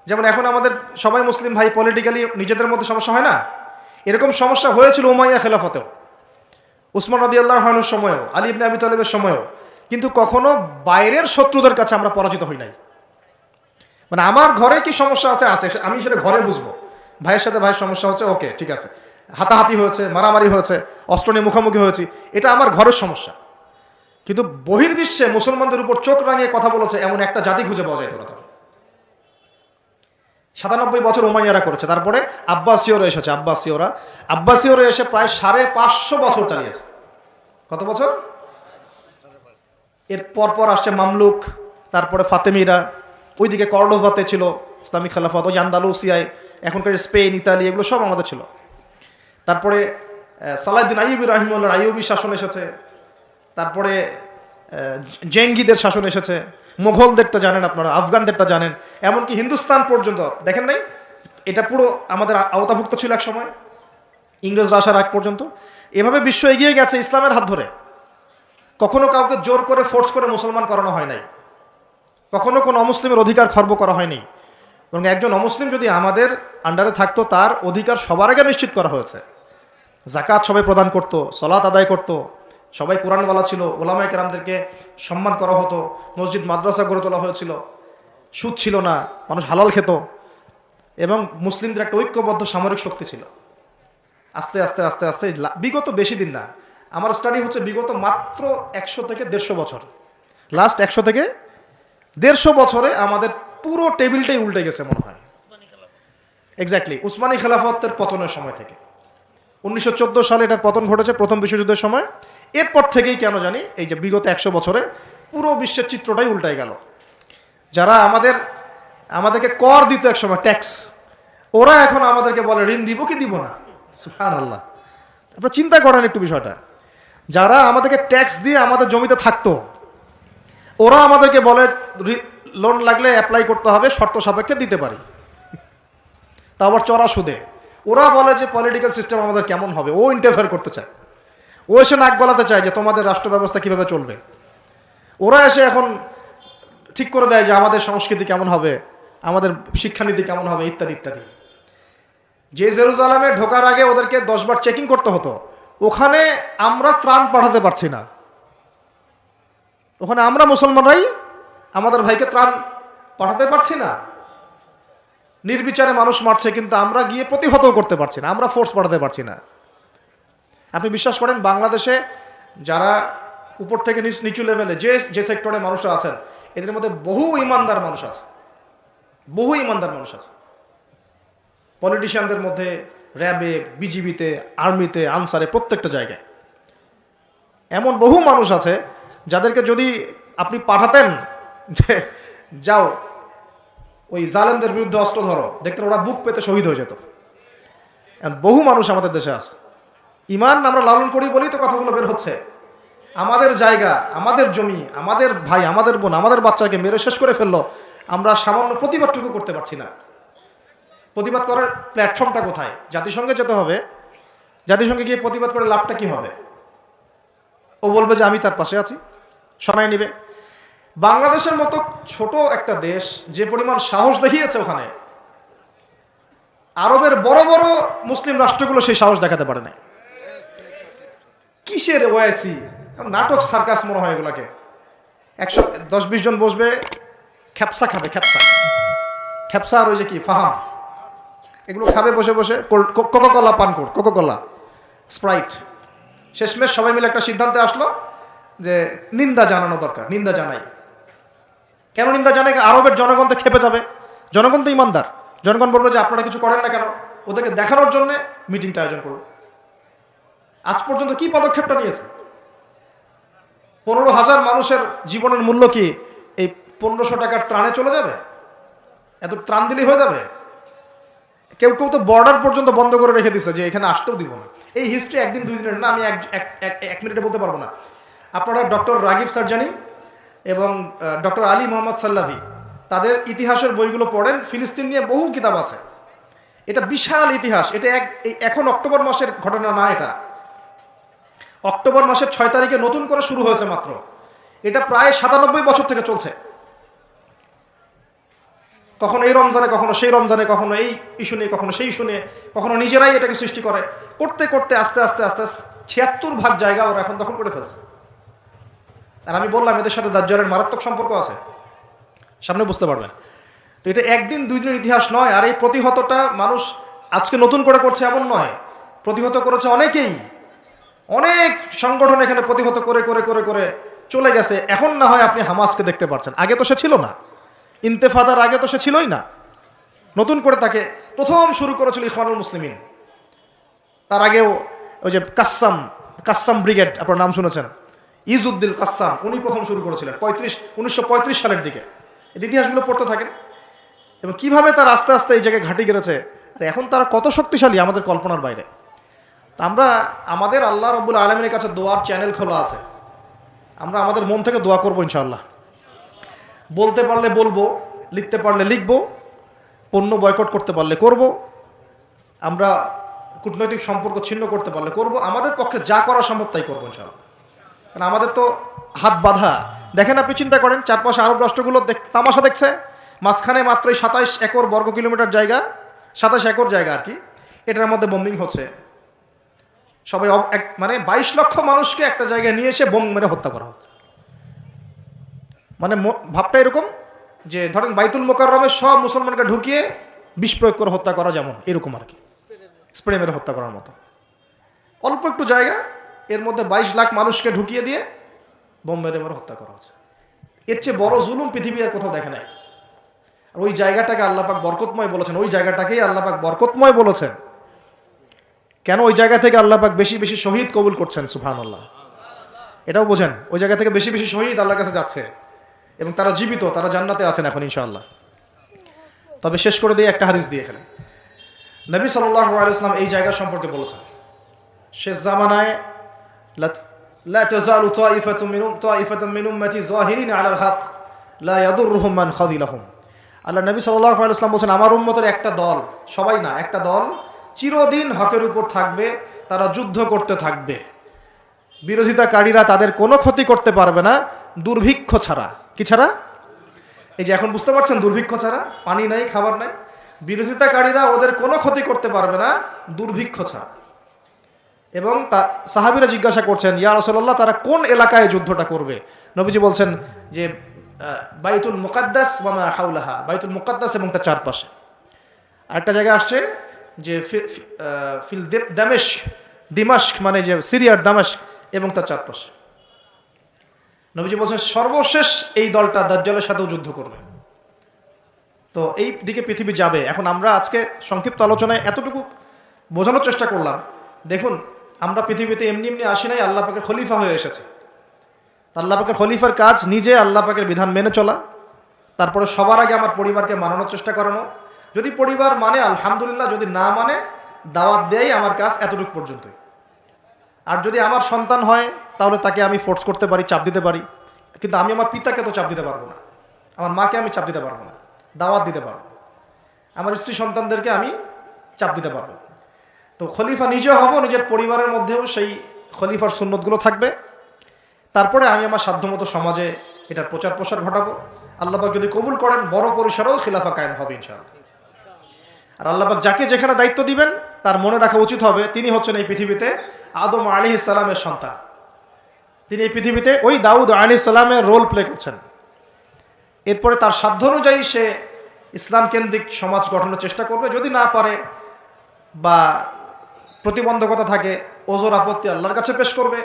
যেমন এখন আমাদের সবাই মুসলিম ভাই, পলিটিক্যালি নিজেদের মধ্যে সমস্যা হয় না? এরকম সমস্যা হয়েছিল উমাইয়া খেলাফতেও, উসমান রাদিয়াল্লাহু আনহুর সময়ও, আলী ইবনে আবি তালেবের সময়ও। কিন্তু কখনো বাইরের শত্রুদের কাছে আমরা পরাজিত হই নাই। মানে আমার ঘরে কি সমস্যা আছে, আমি সেটা ঘরে বুঝবো। ভাইয়ের সাথে ভাইয়ের সমস্যা হচ্ছে, ওকে ঠিক আছে, হাতাহাতি হয়েছে, মারামারি হয়েছে, অস্ত্র নিয়ে মুখোমুখি হয়েছি, এটা আমার ঘরের সমস্যা। কিন্তু বহির্বিশ্বে মুসলমানদের উপর চোখ রাঙিয়ে কথা বলেছে এমন একটা জাতি খুঁজে পাওয়া যায় না। 97 বছর উমাইয়ারা করেছে। তারপরে আব্বাসীয়রা এসেছে। আব্বাসীয়রা এসে প্রায় 550 বছর চালিয়েছে। কত বছর? এর পর আসছে মামলুক, তারপরে ফাতেমিরা, ওইদিকে কর্ডোভাতে ছিল ইসলামিক খেলাফত, ওই আন্দালুসিয়ায়, এখনকার স্পেন, ইতালি, এগুলো সব আমাদের ছিল। তারপরে সালাহউদ্দিন আইয়ুবী রাহিমাহুল্লাহর আইয়ুবী শাসন এসেছে। তারপরে জেঙ্গিদের শাসন এসেছে। মোগলদেরটা জানেন আপনারা, আফগানদেরটা জানেন, এমনকি হিন্দুস্তান পর্যন্ত দেখেন নাই? এটা পুরো আমাদের আওতাভুক্ত ছিল এক সময়, ইংরেজরা আসার আগ পর্যন্ত। এভাবে বিশ্ব এগিয়ে গেছে ইসলামের হাত ধরে। কখনো কাউকে জোর করে ফোর্স করে মুসলমান করানো হয় নাই। কখনো কোনো অমুসলিমের অধিকার খর্ব করা হয়নি, এবং একজন অমুসলিম যদি আমাদের আন্ডারে থাকতো তার অধিকার সবার আগে নিশ্চিত করা হয়েছে। জাকাত সবাই প্রদান করত, সলাত আদায় করত, সবাই কোরআনওয়ালা ছিল, ওলামায়ে কেরামদেরকে সম্মান করা হতো, মসজিদ মাদ্রাসা গড়ে তোলা হয়েছিল, সুদ ছিল না, মানুষ হালাল খেত, এবং মুসলিমদের একটা ঐক্যবদ্ধ সামরিক শক্তি ছিল। আস্তে আস্তে আস্তে আস্তে বিগত বেশি দিন না, আমার স্টাডি হচ্ছে বিগত মাত্র 100 থেকে 150 বছর, লাস্ট 100 থেকে 150 বছরে আমাদের পুরো টেবিলটাই উল্টে গেছে মনে হয়। এক্স্যাক্টলি উসমানী খেলাফতের পতনের সময় থেকে 1914 সালে এটার পতন ঘটেছে, প্রথম বিশ্বযুদ্ধের সময়। এরপর থেকেই কেন জানি এই যে বিগত 100 বছরে পুরো বিশ্বের চিত্রটাই উল্টাই গেল। যারা আমাদেরকে কর দিত একসময়, ট্যাক্স, ওরা এখন আমাদেরকে বলে ঋণ দিব কি দিব না। সুবহানাল্লাহ, আপনারা চিন্তা করেন একটু বিষয়টা। যারা আমাদেরকে ট্যাক্স দিয়ে আমাদের জমিতে থাকতো, ওরা আমাদেরকে বলে লোন লাগলে অ্যাপ্লাই করতে হবে, শর্ত সাপেক্ষে দিতে পারি, তা আবার চড়া সুদে। ওরা বলে যে পলিটিক্যাল সিস্টেম আমাদের কেমন হবে, ও ইন্টারফেয়ার করতে চায়, ও এসে নাক গলাতে চায় যে তোমাদের রাষ্ট্র ব্যবস্থা কীভাবে চলবে। ওরা এসে এখন ঠিক করে দেয় যে আমাদের সংস্কৃতি কেমন হবে, আমাদের শিক্ষানীতি কেমন হবে, ইত্যাদি ইত্যাদি। যে জেরুজালেমে ঢোকার আগে ওদেরকে 10 বার চেকিং করতে হতো, ওখানে আমরা ত্রাণ পাঠাতে পারছি না। ওখানে আমরা মুসলমানরাই আমাদের ভাইকে ত্রাণ পাঠাতে পারছি না, নির্বিচারে মানুষ মারছে, কিন্তু আমরা গিয়ে প্রতিহত করতে পারছি না, আমরা ফোর্স পাঠাতে পারছি না। আপনি বিশ্বাস করেন বাংলাদেশে যারা উপর থেকে নিচু লেভেলে যে সেক্টরে মানুষরা আছেন, এদের মধ্যে বহু ইমানদার মানুষ আছে, বহু ইমানদার মানুষ আছে। পলিটিশিয়ানদের মধ্যে, র্যাবে, বিজিবিতে, আর্মিতে, আনসারে, প্রত্যেকটা জায়গায় এমন বহু মানুষ আছে যাদেরকে যদি আপনি পাঠাতেন যে যাও ওই জালেমদের বিরুদ্ধে অস্ত্র ধরো, দেখতেন ওরা বুক পেতে শহীদ হয়ে যেত। বহু মানুষ আমাদের দেশে আছে। ইমান আমরা লালন করি বলেই তো কথাগুলো বের হচ্ছে। আমাদের জায়গা, আমাদের জমি, আমাদের ভাই, আমাদের বোন, আমাদের বাচ্চাকে মেরে শেষ করে ফেললো, আমরা সামান্য প্রতিবাদটুকু করতে পারছি না। প্রতিবাদ করার প্ল্যাটফর্মটা কোথায়? জাতিসংঘে যেতে হবে। জাতিসংঘে গিয়ে প্রতিবাদ করে লাভটা কি হবে? ও বলবে যে আমি তার পাশে আছি, শোনায় নিবে। বাংলাদেশের মতো ছোট একটা দেশ যে পরিমাণ সাহস দেখিয়েছে, ওখানে আরবের বড় বড় মুসলিম রাষ্ট্রগুলো সেই সাহস দেখাতে পারে না। কিসের ওয়াইসি, নাটক, সার্কাস মনে হয় এগুলাকে। 110-20 জন বসবে, খ্যাপসা খাবে, খ্যাপসা আর ওই যে কি ফাহাম, এগুলো খাবে বসে বসে। কোকাকোলা পান কর, কোকাকোলা, স্প্রাইট। শেষমেশ সবাই মিলে একটা সিদ্ধান্তে আসলো যে নিন্দা জানানো দরকার, নিন্দা জানাই। কেন নিন্দা জানাই? আরবের জনগণ তো খেপে যাবে, জনগণ তো ইমানদার, জনগণ বলবে যে আপনারা কিছু করেন না কেন। ওদেরকে দেখানোর জন্য মিটিংটা আয়োজন করব। আজ পর্যন্ত কি পদক্ষেপটা নিয়েছে? 15,000 মানুষের জীবনের মূল্য কি এই 1500 টাকার ত্রাণে চলে যাবে? এত ত্রাণ দিলেই হয়ে যাবে? কেউ কেউ তো বর্ডার পর্যন্ত বন্ধ করে রেখে দিচ্ছে যে এখানে আসতেও দিব না। এই হিস্ট্রি একদিন 2 দিনের না, আমি এক মিনিটে বলতে পারবো না। আপনারা ডক্টর রাগিব সারজানি এবং ডক্টর আলী মোহাম্মদ সাল্লাভি, তাদের ইতিহাসের বইগুলো পড়েন। ফিলিস্তিন নিয়ে বহু কিতাব আছে। এটা বিশাল ইতিহাস। এটা এখন অক্টোবর মাসের ঘটনা না, এটা অক্টোবর মাসের 6 তারিখে নতুন করে শুরু হয়েছে মাত্র। এটা প্রায় 97 বছর থেকে চলছে। কখনো এই রমজানে, কখনো সেই রমজানে, কখনো এই ইস্যু নিয়ে, কখনো সেই ইস্যু নিয়ে, কখনো নিজেরাই এটাকে সৃষ্টি করে। করতে করতে আস্তে আস্তে আস্তে 76 ভাগ জায়গা ওরা এখন দখল করে ফেলছে। আর আমি বললাম এদের সাথে দাজ্জালের মারাত্মক সম্পর্ক আছে, সামনে বুঝতে পারবেন। তো এটা একদিন 2 দিনের ইতিহাস নয়। আর এই প্রতিহতটা মানুষ আজকে নতুন করে করছে এমন নয়, প্রতিহত করেছে অনেকেই। অনেক সংগঠন এখানে প্রতিহত করে করে করে করে চলে গেছে। এখন না হয় আপনি হামাসকে দেখতে পাচ্ছেন, আগে তো সে ছিল না। ইন্তেফাদার আগে তো সে ছিলই না। নতুন করে তাকে প্রথম শুরু করেছিল ইখওয়ানুল মুসলিমিন। তার আগেও ওই যে কাসসাম ব্রিগেড, আপনার নাম শুনেছেন, ইজউদ্দিন কাসসাম, উনি প্রথম শুরু করেছিলেন 1935 সালের দিকে। এই ইতিহাসগুলো পড়তে থাকেন এবং কিভাবে তার আস্তে আস্তে এই জায়গায় ঘাঁটি গেড়েছে। আর এখন তারা কত শক্তিশালী আমাদের কল্পনার বাইরে। তা আমরা আমাদের আল্লাহ রাব্বুল আলামিনের কাছে দোয়ার চ্যানেল খোলা আছে। আমরা আমাদের মন থেকে দোয়া করবো ইনশাআল্লাহ। বলতে পারলে বলবো, লিখতে পারলে লিখবো, পণ্য বয়কট করতে পারলে করব, আমরা কূটনৈতিক সম্পর্ক ছিন্ন করতে পারলে করব। আমাদের পক্ষে যা করা সম্ভব তাই করবো ইনশাআল্লাহ। কারণ আমাদের তো হাত বাঁধা। দেখেন, আপনি চিন্তা করেন, চারপাশে আরব রাষ্ট্রগুলো তামাশা দেখছে, মাঝখানে মাত্রই 27 একর বর্গ কিলোমিটার জায়গা, 27 একর জায়গা আর কি, এটার মধ্যে বোম্বিং হচ্ছে। সবাই মানে 22 লক্ষ মানুষকে একটা জায়গায় নিয়ে এসে বোম মেরে হত্যা করা হচ্ছে। মানে ভাবটা এরকম যে ধরেন বাইতুল মোকাররমে সব মুসলমানকে ঢুকিয়ে বিষ প্রয়োগ করে হত্যা করা, যেমন এরকম আর কি, স্প্রে মেরে হত্যা করার মতো। অল্প একটু জায়গা, এর মধ্যে 22 লাখ মানুষকে ঢুকিয়ে দিয়ে বোম মেরে মেরে হত্যা করা হচ্ছে। এর চেয়ে বড় জুলুম পৃথিবী আর কোথাও দেখে নাই। আর ওই জায়গাটাকে আল্লাহ পাক বরকতময় বলেছেন, ওই জায়গাটাকেই আল্লাহ পাক বরকতময় বলেছেন। কেন? ওই জায়গা থেকে আল্লাহ পাক বেশি বেশি শহীদ কবুল করছেন, সুবহানাল্লাহ। এটাও বোঝেন, ওই জায়গা থেকে বেশি বেশি শহীদ আল্লাহর কাছে যাচ্ছে এবং তারা জীবিত, তারা জান্নাতে আছেন এখন ইনশাআল্লাহ। তবে শেষ করে দিয়ে একটা হাদিস দিয়ে এখানে নবী সাল্লাল্লাহু আলাইহি ওয়াসাল্লাম এই জায়গা সম্পর্কে বলেছেন, শেষ জামানায় লা তাযালু তাইফাতুন মিন উম্মতি যাহিরিন আলাল হক লা ইয়াদুররুহুম মান খাযিলাহুম। আল্লাহ নবী সাল্লাল্লাহু আলাইহি ওয়াসাল্লাম বলেছেন, আমার উম্মতের একটা দল, সবাই না, একটা দল চিরদিন হকের উপর থাকবে, তারা যুদ্ধ করতে থাকবে, বিরোধিতাকারীরা তাদের কোনো ক্ষতি করতে পারবে না দুর্ভিক্ষ ছাড়া। কি ছাড়া? এই যে এখন বুঝতে পারছেন, দুর্ভিক্ষ ছাড়া, পানি নাই, খাবার নাই, বিরোধিতাকারীরা ওদের কোনো ক্ষতি করতে পারবে না দুর্ভিক্ষ ছাড়া। এবং সাহাবীরা জিজ্ঞাসা করছেন, ইয়া রাসূলুল্লাহ, তারা কোন এলাকায় যুদ্ধটা করবে? নবীজি বলছেন যে বাইতুল মুকাদ্দাস ওয়া মা হাওলাহা, বাইতুল মুকাদ্দাস এবং তার চারপাশে। আরেকটা জায়গা আসছে যে ফিল দিমাশক, মানে যে সিরিয়ার দামেস্ক এবং তার চারপাশে। নবীজি বলছেন সর্বশেষ এই দলটা দাজ্জালের সাথেও যুদ্ধ করবে। তো এই দিকে পৃথিবী যাবে। এখন আমরা আজকে সংক্ষিপ্ত আলোচনায় এতটুকু বোঝানোর চেষ্টা করলাম। দেখুন, আমরা পৃথিবীতে এমনি এমনি আসি নাই, আল্লাহ পাকের খলিফা হয়ে এসেছে। আল্লাহ পাকের খলিফার কাজ নিজে আল্লাহ পাকের বিধান মেনে চলা, তারপরে সবার আগে আমার পরিবারকে মানানোর চেষ্টা করানো। যদি পরিবার মানে আলহামদুলিল্লাহ, যদি না মানে দাওয়াত দেয় আমার কাজ এতটুকু পর্যন্তই। আর যদি আমার সন্তান হয় তাহলে তাকে আমি ফোর্স করতে পারি, চাপ দিতে পারি, কিন্তু আমি আমার পিতাকে তো চাপ দিতে পারবো না, আমার মাকে আমি চাপ দিতে পারবো না, দাওয়াত দিতে পারবো। আমার স্ত্রী সন্তানদেরকে আমি চাপ দিতে পারবো। তো খলিফা নিজেও হব, নিজের পরিবারের মধ্যেও সেই খলিফার সুন্নতগুলো থাকবে। তারপরে আমি আমার সাধ্যমতো সমাজে এটার প্রচার প্রসার ঘটাবো। আল্লাহ পাক যদি কবুল করেন বড় পরিসরেও খিলাফা কায়েম হবে ইনশাআল্লাহ। আর আল্লাহ পাক যাকে যেখানে দায়িত্ব দিবেন তার মনে রাখা উচিত হবে তিনি হচ্ছেন এই পৃথিবীতে আদম আলাইহিস সালামের সন্তান। তিনি এই পৃথিবীতে ওই দাউদ আলাইহিস সালামের রোল প্লে করছেন। এরপরে তার সাধ্য অনুযায়ী সে ইসলাম কেন্দ্রিক সমাজ গঠনের চেষ্টা করবে। যদি না পারে বা প্রতিবন্ধকতা থাকে, ওজোর আপত্তি আল্লাহর কাছে পেশ করবে।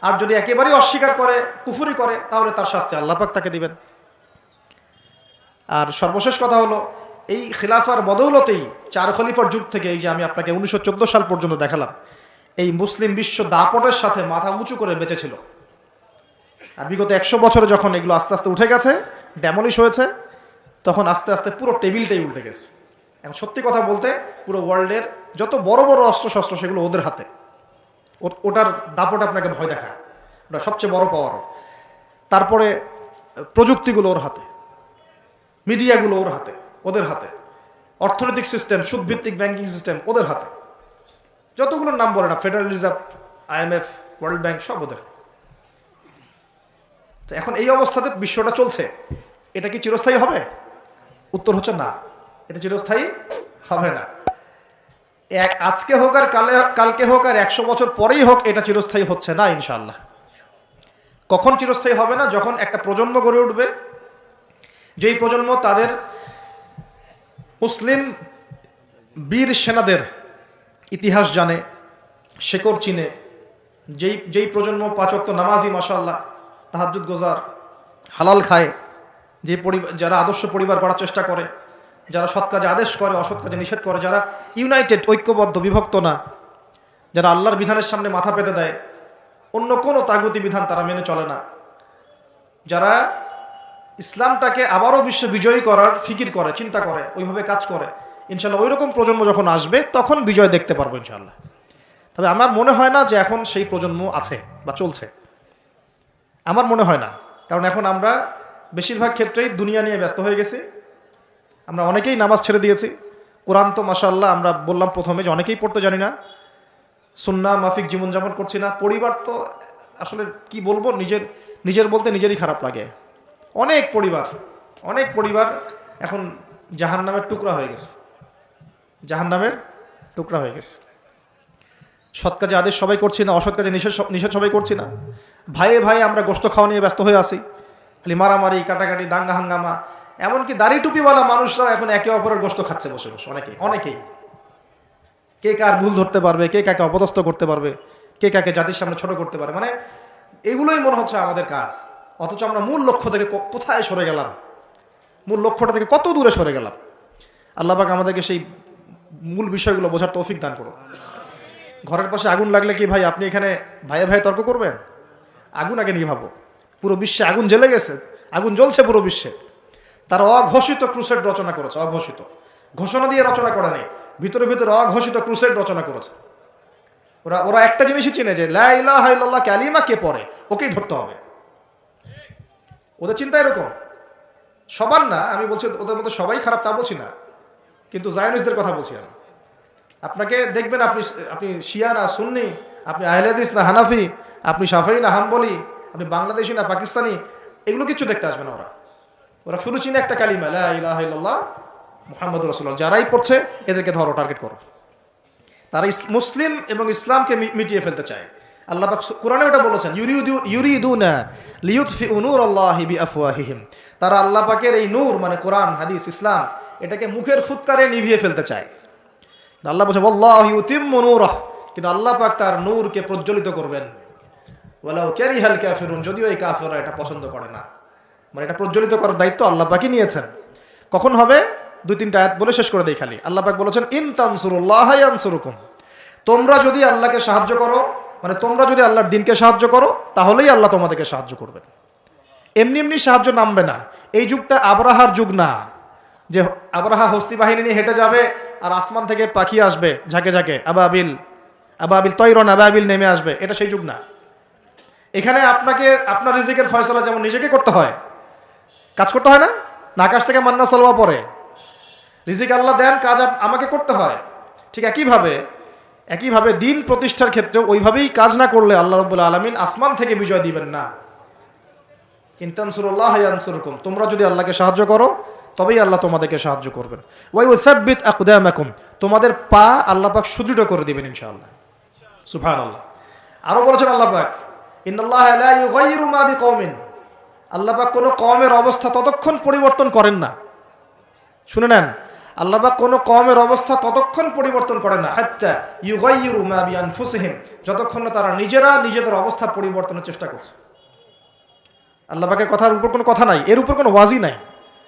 আর যদি একেবারেই অস্বীকার করে, কুফরি করে, তাহলে তার শাস্তি আল্লাহ পাক তাকে দিবেন। আর সর্বশেষ কথা হলো, এই খিলাফার বদৌলতেই 4 খলিফার যুগ থেকে, এই যে আমি আপনাকে 1914 সাল পর্যন্ত দেখালাম, এই মুসলিম বিশ্ব দাপটের সাথে মাথা উঁচু করে বেঁচেছিল। আর বিগত 100 বছরে যখন এগুলো আস্তে আস্তে উঠে গেছে, ড্যামলিশ হয়েছে, তখন আস্তে আস্তে পুরো টেবিলটাই উল্টে গেছে। এখন সত্যি কথা বলতে পুরো ওয়ার্ল্ডের যত বড় বড় অস্ত্রশস্ত্র সেগুলো ওদের হাতে। ওটার দাপট আপনাকে ভয় দেখায়, ওটা সবচেয়ে বড় পাওয়ার। তারপরে প্রযুক্তিগুলো ওর হাতে, মিডিয়াগুলো ওর হাতে, ওদের হাতে, অর্থনৈতিক সিস্টেম, সুদভিত্তিক ব্যাংকিং সিস্টেম ওদের হাতে, যতগুলোর নাম বলে না, federal reserve, IMF, world bank, সব ওদের। তো এখন এই অবস্থাতে বিশ্বটা চলছে, এটা কি চিরস্থায়ী হবে? উত্তর হচ্ছে না, এটা চিরস্থায়ী হবে না। আজকে হোক আর কালকে হোক আর 100 বছর পরেই হোক, এটা চিরস্থায়ী হচ্ছে না ইনশাআল্লাহ। কখন চিরস্থায়ী হবে না? যখন একটা প্রজন্ম গড়ে উঠবে, যেই প্রজন্ম তাদের মুসলিম বীর সেনাদের ইতিহাস জানে, শেকড় চিনে, যেই প্রজন্ম 5 ওয়াক্ত নামাজি, মাশাআল্লাহ, তাহাজ্জুদ গোজার, হালাল খায়, যারা আদর্শ পরিবার গড়ার চেষ্টা করে, যারা সৎ কাজে আদেশ করে, অসৎ কাজে নিষেধ করে, যারা ইউনাইটেড, ঐক্যবদ্ধ, বিভক্ত না, যারা আল্লাহর বিধানের সামনে মাথা পেতে দেয়, অন্য কোনো তাগুতি বিধান তারা মেনে চলে না, যারা ইসলামটাকে আবারও বিশ্ব বিজয়ী করার ফিকির করে, চিন্তা করে, ওইভাবে কাজ করে, ইনশাল্লাহ ওই রকম প্রজন্ম যখন আসবে তখন বিজয় দেখতে পারবো ইনশাল্লাহ। তবে আমার মনে হয় না যে এখন সেই প্রজন্ম আছে বা চলছে, আমার মনে হয় না। কারণ এখন আমরা বেশিরভাগ ক্ষেত্রেই দুনিয়া নিয়ে ব্যস্ত হয়ে গেছি। আমরা অনেকেই নামাজ ছেড়ে দিয়েছি। কোরআন তো মাশাআল্লাহ আমরা বললাম প্রথমে যে অনেকেই পড়তে জানি না, সুন্নাহ মাফিক জীবনযাপন করছি না। পরিবার তো আসলে কি বলবো, নিজের বলতে নিজেরই খারাপ লাগে। অনেক পরিবার এখন জাহান্নামের টুকরা হয়ে গেছে, জাহান্নামের টুকরা হয়ে গেছে। সৎ কাজে আদেশ সবাই করছি না, অসৎ কাজে নিষেধ সবাই করছি না। ভাইয়ে আমরা গোশত খাওয়া নিয়ে ব্যস্ত হয়ে আছি, খালি মারামারি, কাটাকাটি, দাঙ্গা হাঙ্গামা। এমনকি দাড়ি টুপিওয়ালা মানুষরাও এখন একে অপরের গোশত খাচ্ছে বসে বসে। অনেকেই কে কার ভুল ধরতে পারবে, কে কাকে অপদস্থ করতে পারবে, কে কাকে জাতির সামনে ছোট করতে পারে, মানে এগুলোই মনে হচ্ছে আমাদের কাজ। অথচ আমরা মূল লক্ষ্য থেকে কোথায় সরে গেলাম, মূল লক্ষ্যটা থেকে কত দূরে সরে গেলাম। আল্লাহ পাক আমাদেরকে সেই মূল বিষয়গুলো বোঝার তৌফিক দান করুন। ঘরের পাশে আগুন লাগলে কি ভাই আপনি এখানে ভাইয়ে তর্ক করবেন? আগুন আগে নিয়ে ভাবো। পুরো বিশ্বে আগুন জ্বলে গেছে, আগুন জ্বলছে পুরো বিশ্বে। তারা অঘোষিত ক্রুসেড রচনা করেছে, অঘোষিত, ঘোষণা দিয়ে রচনা করে নেই, ভিতরে অঘোষিত ক্রুসেড রচনা করেছে। ওরা একটা জিনিসই চিনে যে লা ইলাহা ইল্লাল্লাহ কালিমা কে পড়ে ওকেই ধরতে হবে। ওদের চিন্তা এরকম। সবার না, আমি বলছি ওদের মধ্যে সবাই খারাপ তা বলছি না, কিন্তু জায়নিস্টদের কথা বলছি আমি। আপনাকে দেখবেন আপনি শিয়া না সুন্নি, আপনি আহলে হাদিস না হানাফি, আপনি শাফিঈ না হাম্বলি, আপনি বাংলাদেশি না পাকিস্তানি, এগুলো কিছু দেখতে আসবে না। ওরা শুধু চিনে একটা কালিমা লা ইলাহা ইল্লাল্লাহ মুহাম্মাদুর রাসূলুল্লাহ। যারাই পড়ছে এদেরকে ধরো, টার্গেট করো। তারা মুসলিম এবং ইসলামকে মিটিয়ে ফেলতে চায়। আল্লাহ পাক কোরআনে ওটা বলেছেন, ইউরিদুনা লিইউতফিউ নূরাল্লাহি বিআফওয়াহিহিম। তারা আল্লাহ পাকের এই নূর মানে কোরআন হাদিস ইসলাম এটাকে মুখের ফুৎকারে নিভিয়ে ফেলতে চায়। আল্লাহ বলছেন ওয়াল্লাহু ইউতিম্মু নূরাহ, কিন্তু আল্লাহ পাক তার নূরকে প্রজ্বলিত করবেন। ওয়ালাউ কারিহাল কাফিরুন, যদিও এই কাফেররা এটা পছন্দ করে না। মানে এটা প্রজ্বলিত করার দায়িত্ব আল্লাহ পাকই নিয়েছেন। কখন হবে? 2-3টা আয়াত বলে শেষ করে দেই খালি। আল্লাহ পাক বলেছেন ইন তানসুরুল্লাহ ইয়ানসুরুকুম, তোমরা যদি আল্লাহকে সাহায্য করো, মানে তোমরা যদি আল্লাহর দ্বীনকে সাহায্য করো তাহলেই আল্লাহ তোমাদেরকে সাহায্য করবেন। এমনি সাহায্য নামবে না। এই যুগটা আবরাহার যুগ না, যে আবরাহা হস্তি বাহিনী নিয়ে হেঁটে যাবে আর আসমান থেকে পাখি আসবে ঝাঁকে ঝাঁকে, আবাবিল তৈরন আবাবিল নেমে আসবে, এটা সেই যুগ না। এখানে আপনাকে আপনার রিজিকের ফয়সালা যেমন নিজেকে করতে হয়, কাজ করতে হয় না, আকাশ থেকে মান্না সালোয়া পড়ে, রিজিক আল্লাহ দেন, কাজ আমাকে করতে হয়। ঠিক একইভাবে দিন প্রতিষ্ঠার ক্ষেত্রে ওইভাবেই কাজ না করলে আল্লাহ রাব্বুল আলামিন আসমান থেকে বিজয় দিবেন না। ইন তানসুরুল্লাহ ইয়ানসুরকুম, তোমরা যদি আল্লাহকে সাহায্য করো তবেই আল্লাহ তোমাদেরকে সাহায্য করবেন। ওয়া ইউসাব্বিত আকদামাকুম, তোমাদের পা আল্লাহ পাক সুদৃঢ় করে দিবেন ইনশাআল্লাহ। সুবহানাল্লাহ। আরো বলেছেন আল্লাহ পাক ইন্নাল্লাহা লা ইউগাইয়িরু মা বিকওমিন, আল্লাহ পাক কোনো কওমের অবস্থা ততক্ষণ পরিবর্তন করেন না। শুনে নেন, আল্লাহ পাক কোনো কওমের অবস্থা ততক্ষণ পরিবর্তন করেন না হাত্তা ইউগাইয়িরু মা বিআনফুসিহিম, যতক্ষণ না তারা নিজেরা নিজেদের অবস্থা পরিবর্তনের চেষ্টা করছে। আল্লাহ পাকের কথার উপর কোনো কথা নাই, এর উপর কোনো ওয়াজি নাই,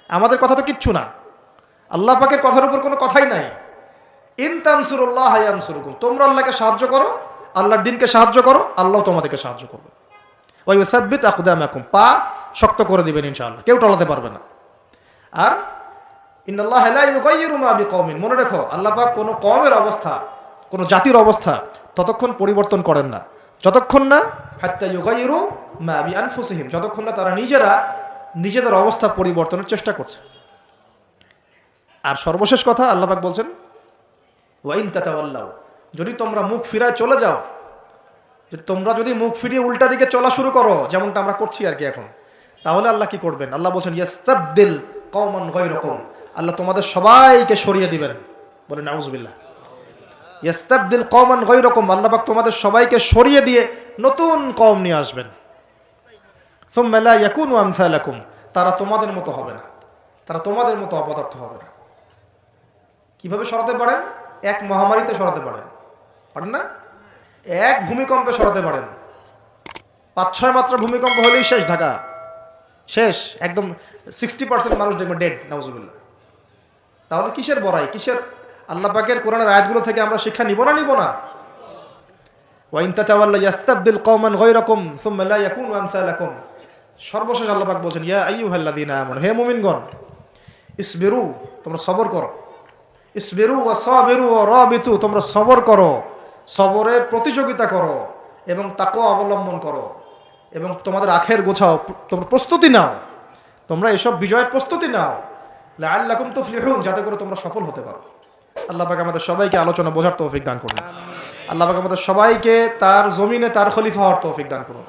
আমাদের কথা তো কিচ্ছু না। আল্লাহ পাকের কথার উপর কোনো কথাই নাই। ইন তানসুরুল্লাহ ইয়ানসুরকুম, তোমরা আল্লাহকে সাহায্য করো, আল্লাহর দ্বীনকে সাহায্য করো, আল্লাহ তোমাদেরকে সাহায্য করবে। ওয়া ইউসাব্বিত আকদামাকুম, পা শক্ত করে দিবেন ইনশাআল্লাহ, কেউ টলাতে পারবে না। আর ইন্নাল্লাহা লা ইউগাইয়িরু মা বিকওমিন, মনে রাখো আল্লাহ পাক কোনো কওমের অবস্থা, কোনো জাতির অবস্থা ততক্ষণ পরিবর্তন করেন না যতক্ষণ না হাত্তা ইউগাইয়িরু মা বিআনফুসিহিম, যতক্ষণ না তারা নিজেরা নিজেদের অবস্থা পরিবর্তনের চেষ্টা করছে। আর সর্বশেষ কথা আল্লাহ পাক বলছেন ওয়া ইন তাতাওয়াল্লাউ, যদি তোমরা মুখ ফিরায় চলে যাও, তোমরা যদি মুখ ফিরিয়ে উল্টা দিকে চলা শুরু করো, যেমনটা আমরা করছি আর কি এখন, তাহলে আল্লাহ কি করবেন? আল্লাহ বলছেন ইয়াস্তাবদিল কওমান গায়রাকুম, আল্লাহ তোমাদের সবাইকে সরিয়ে দিবেন। বলে নাউজুবিল্লাহ। ইয়াস্তাবদিল কওমান গায়রাকুম, আল্লাহ পাক তোমাদের সবাইকে সরিয়ে দিয়ে নতুন কওম নিয়ে আসবেন। সুম্মা লা ইয়াকুনু আমসালাকুম, তারা তোমাদের মতো হবে না, তারা তোমাদের মতো অপদার্থ হবে না। কিভাবে সরাতে পারেন? এক মহামারীতে সরাতে পারেন না, এক ভূমিকম্পে সরাতে পারেন। 5-6 মাত্রা ভূমিকম্প হলেই শেষ, ঢাকা শেষ, একদম 60% মানুষ দেখবেন ডেড, নাউজুবিল্লাহ। তাহলে কিসের বড়াই, কিসের? আল্লাহ পাকের কোরআনের আয়াতগুলো থেকে আমরা শিক্ষা নিব না? ওয়া ইন তাতাওয়াল্লা ইয়াস্তাবদিল কওমান গায়রাকুম সুম্মা লা ইয়াকুনু আমসালাকুম। সর্বশেষ আল্লাহ পাক বলেন ইয়া আইয়ুহাল্লাযীনা আমানু, হে মুমিনগণ, ইসবিরু, তোমরা সবর করো। ইসবিরু ওয়া সাবিরু ওয়া রাবিতু, তোমরা সবর করো, সবরের প্রতিযোগিতা করো এবং তাকওয়া অবলম্বন করো এবং তোমাদের আখের গোছাও, তোমরা প্রস্তুতি নাও, তোমরা এসব বিজয়ের প্রস্তুতি নাও, লাআল্লাকুম তুফলিহুন, যাতে করে তোমরা সফল হতে পারো। আল্লাহ পাক আমাদের সবাইকে আলোচনা বোঝার তৌফিক দান করুন। আল্লাহ পাক আমাদের সবাইকে তার জমিনে তার খলিফা হওয়ার তৌফিক দান করুন।